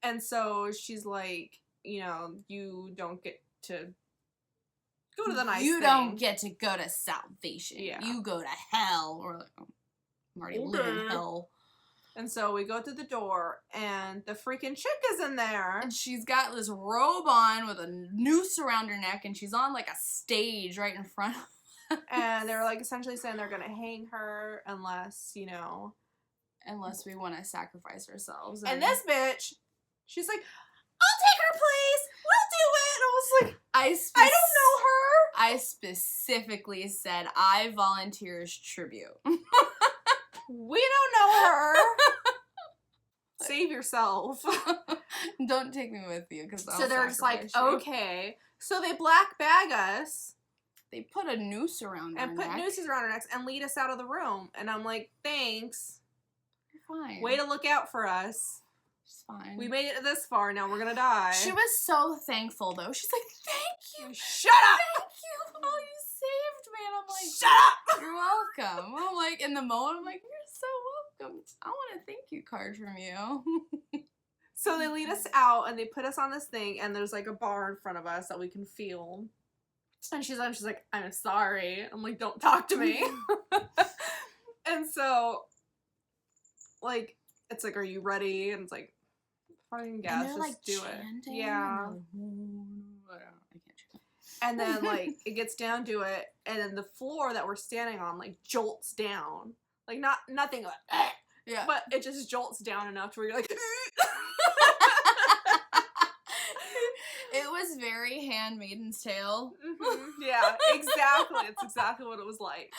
And so she's like, you know, you don't get to go to the nice You thing. don't get to go to salvation. Yeah. You go to hell. Or like, oh, I'm already living hell. And so we go through the door, and the freaking chick is in there. And she's got this robe on with a noose around her neck, and she's on, like, a stage right in front of us. And they're, like, essentially saying they're gonna hang her unless, you know... Unless we want to sacrifice ourselves. And this bitch, she's like, I'll take her place! We'll do it! And I was like, I don't know her! I specifically said, I volunteer as tribute. We don't know her! Save yourself. Don't take me with you, because So they're just like, okay. So they black bag us. They put a noose around her and put nooses around our necks and lead us out of the room. And I'm like, thanks. You're fine. Way to look out for us. She's fine. We made it this far, now we're gonna die. She was so thankful, though. She's like, thank you. Shut up! Thank you. Oh, you saved me. And I'm like, shut up! You're welcome. I'm like, in the moment, I'm like, you're so welcome. I want a thank you card from you. So they lead us out, and they put us on this thing, and there's, like, a bar in front of us that we can feel. And she's like, I'm sorry. I'm like, don't talk to me. And so, like, it's like, are you ready? And it's like, fucking guess, just like, do chanting, it. Yeah. I can't chant. And then, like, it gets down to it, and then the floor that we're standing on, like, jolts down. Like, nothing like, yeah. But it just jolts down enough to where you're like, It was very Handmaid's Tale. Mm-hmm. Yeah, exactly. It's exactly what it was like.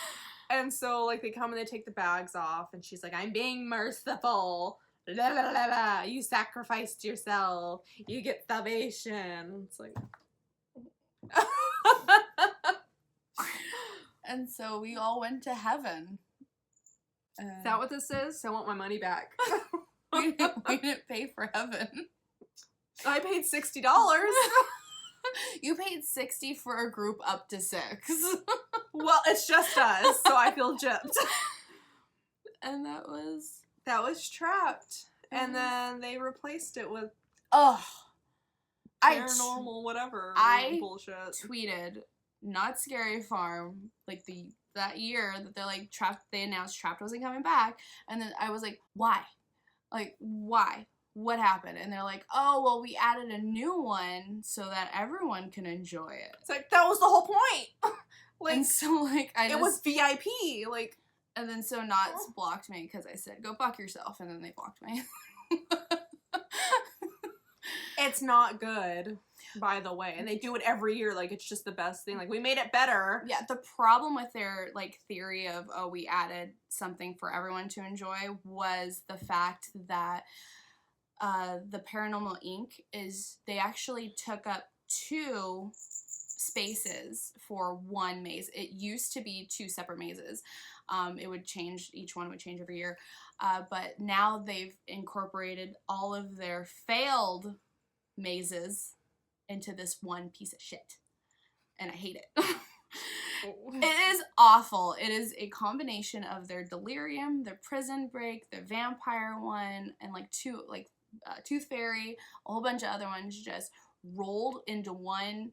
And so, like, they come and they take the bags off, and she's like, I'm being merciful. La, la, la, la. You sacrificed yourself. You get salvation. It's like... And so we all went to heaven. Is that what this is? I want my money back. we didn't pay for heaven. I paid $60. You paid $60 for a group up to 6. Well, it's just us, so I feel gypped. And that was Trapped. And then they replaced it with paranormal whatever bullshit. Tweeted Not Scary Farm, like that year that they're like Trapped, they announced Trapped wasn't coming back, and then I was like, why? Like, why? What happened? And they're like, oh, well, we added a new one so that everyone can enjoy it. It's like, that was the whole point. Like, and so, like, it was VIP, like. And then so Knots blocked me because I said, go fuck yourself, and then they blocked me. It's not good, by the way. And they do it every year, like, it's just the best thing. Like, we made it better. Yeah, the problem with their, like, theory of, oh, we added something for everyone to enjoy was the fact that the Paranormal Inc. they actually took up 2 spaces for one maze. It used to be 2 separate mazes. It would change, each one would change every year. But now they've incorporated all of their failed mazes into this one piece of shit. And I hate it. It is awful. It is a combination of their Delirium, their Prison Break, their Vampire one, and like Tooth Fairy, a whole bunch of other ones just rolled into one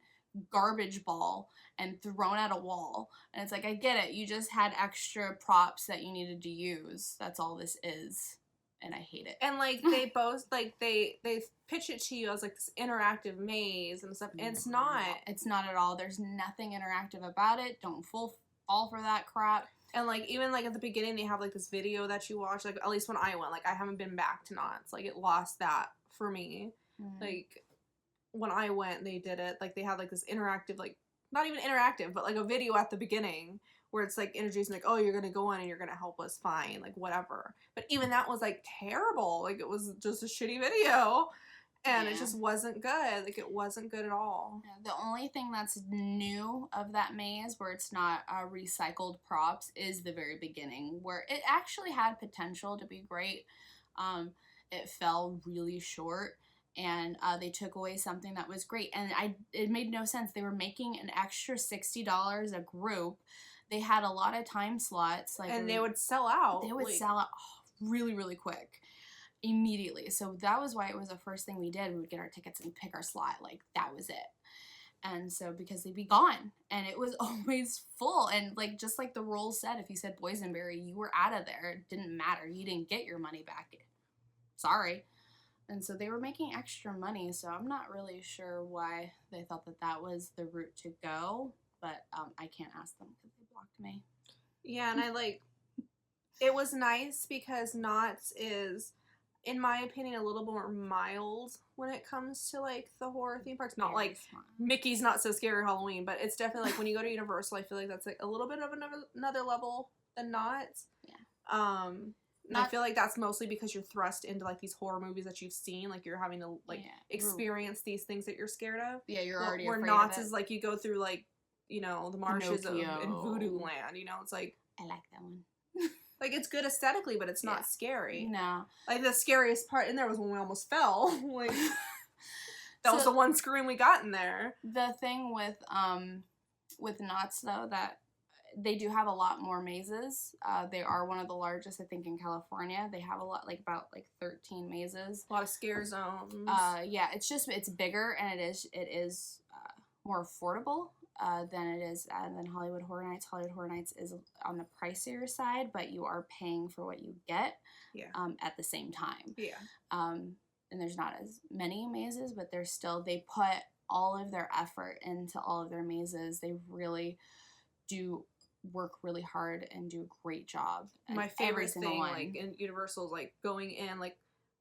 garbage ball and thrown at a wall. And it's like, I get it. You just had extra props that you needed to use. That's all this is. And I hate it. And like they both like they pitch it to you as like this interactive maze and stuff. And it's not. It's not at all. There's nothing interactive about it. Don't fall for that crap. And like even like at the beginning they have like this video that you watch. Like at least when I went, like I haven't been back to Knott's. Like it lost that for me. Like when I went, they did it. Like they had like this interactive, like not even interactive, but like a video at the beginning where it's like introducing like, oh, you're gonna go in and you're gonna help us find like whatever. But even that was like terrible. Like it was just a shitty video, and it just wasn't good. Like it wasn't good at all. The only thing that's new of that maze where it's not recycled props is the very beginning, where it actually had potential to be great. It fell really short. And they took away something that was great. And it made no sense. They were making an extra $60 a group. They had a lot of time slots. And they would sell out. They would sell out really, really quick. Immediately. So that was why it was the first thing we did. We would get our tickets and pick our slot. Like, that was it. And so, because they'd be gone. And it was always full. And, like, just like the rules said, if you said boysenberry, you were out of there. It didn't matter. You didn't get your money back. Sorry. And so they were making extra money, so I'm not really sure why they thought that that was the route to go, but I can't ask them because they blocked me. Yeah, and it was nice because Knott's is, in my opinion, a little more mild when it comes to, like, the horror theme parks. Not like Mickey's Not So Scary Halloween, but it's definitely, like, when you go to Universal, I feel like that's, like, a little bit of another level than Knott's. Yeah. And I feel like that's mostly because you're thrust into, like, these horror movies that you've seen. Like, you're having to, like, experience these things that you're scared of. Yeah, you're already afraid of it. Where Knott's is, like, you go through, like, you know, the marshes in Voodoo Land. You know, it's like... I like that one. Like, it's good aesthetically, but it's not scary. No. Like, the scariest part in there was when we almost fell. Like, that was the one scream we got in there. The thing with Knott's, though, that... They do have a lot more mazes. They are one of the largest, I think, in California. They have a lot, like about 13 mazes. A lot of scare zones. Yeah, it's bigger and it is more affordable than it is than Hollywood Horror Nights. Hollywood Horror Nights is on the pricier side, but you are paying for what you get. At the same time. Yeah. And there's not as many mazes, but they put all of their effort into all of their mazes. They really do work really hard and do a great job. My favorite thing, like, in Universal is, like, going in, like,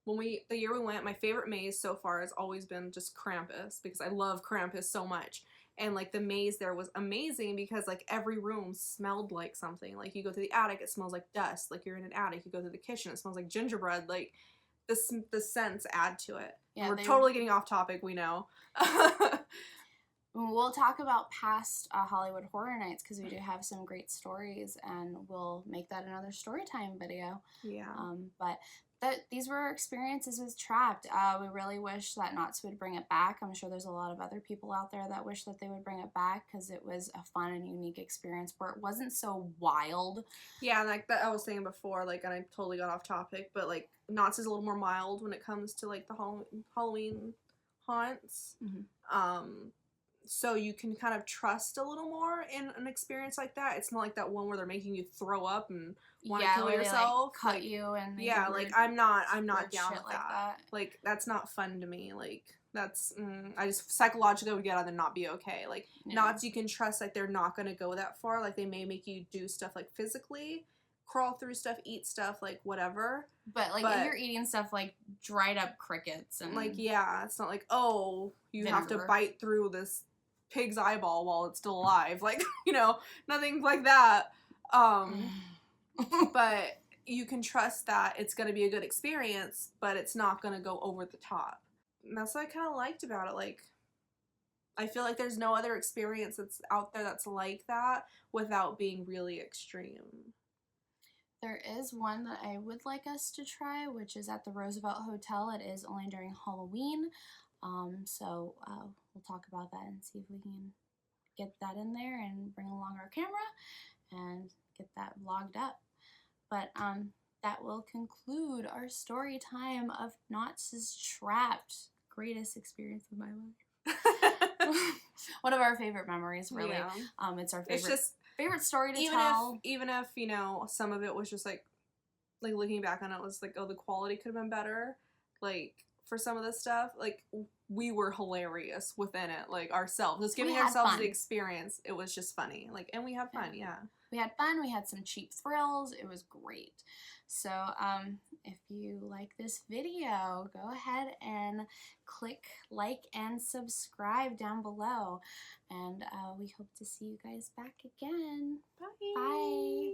the year we went, my favorite maze so far has always been just Krampus, because I love Krampus so much. And, like, the maze there was amazing because, like, every room smelled like something. Like, you go to the attic, it smells like dust. Like, you're in an attic. You go to the kitchen, it smells like gingerbread. Like, the scents add to it. Yeah, we're totally getting off topic, we know. We'll talk about past Hollywood Horror Nights because we do have some great stories, and we'll make that another story time video. Yeah. But these were our experiences with Trapped. We really wish that Knott's would bring it back. I'm sure there's a lot of other people out there that wish that they would bring it back because it was a fun and unique experience where it wasn't so wild. Yeah, like that I was saying before, like, and I totally got off topic, but, like, Knott's is a little more mild when it comes to, like, the Halloween haunts. Mm-hmm. So you can kind of trust a little more in an experience like that. It's not like that one where they're making you throw up and want to kill yourself. They, like, cut you and like I'm not down with that. Like, that's not fun to me. Like, that's I just psychologically would get out and not be okay. Like, Knott's, you can trust, like, they're not going to go that far. Like, they may make you do stuff, like, physically, crawl through stuff, eat stuff, like, whatever. But if you're eating stuff like dried up crickets and, like, yeah, it's not like, oh, you have to bite through this pig's eyeball while it's still alive, like, you know, nothing like that. But you can trust that it's going to be a good experience, but it's not going to go over the top. And that's what I kind of liked about it. Like, I feel like there's no other experience that's out there that's like that without being really extreme. There is one that I would like us to try, which is at the Roosevelt Hotel. It is only during Halloween, so we'll talk about that and see if we can get that in there and bring along our camera and get that vlogged up. But that will conclude our story time of Knots is Trapped. Greatest experience of my life. One of our favorite memories, really. Yeah. It's our favorite. It's just favorite story to tell. Even if, you know, some of it was just like looking back on it was like, oh, the quality could have been better. Like, for some of this stuff, like, we were hilarious within it, like, ourselves. Just giving ourselves the experience. It was just funny. Like, and we had fun, yeah. We had fun. We had some cheap thrills. It was great. So, if you like this video, go ahead and click like and subscribe down below. And we hope to see you guys back again. Bye. Bye.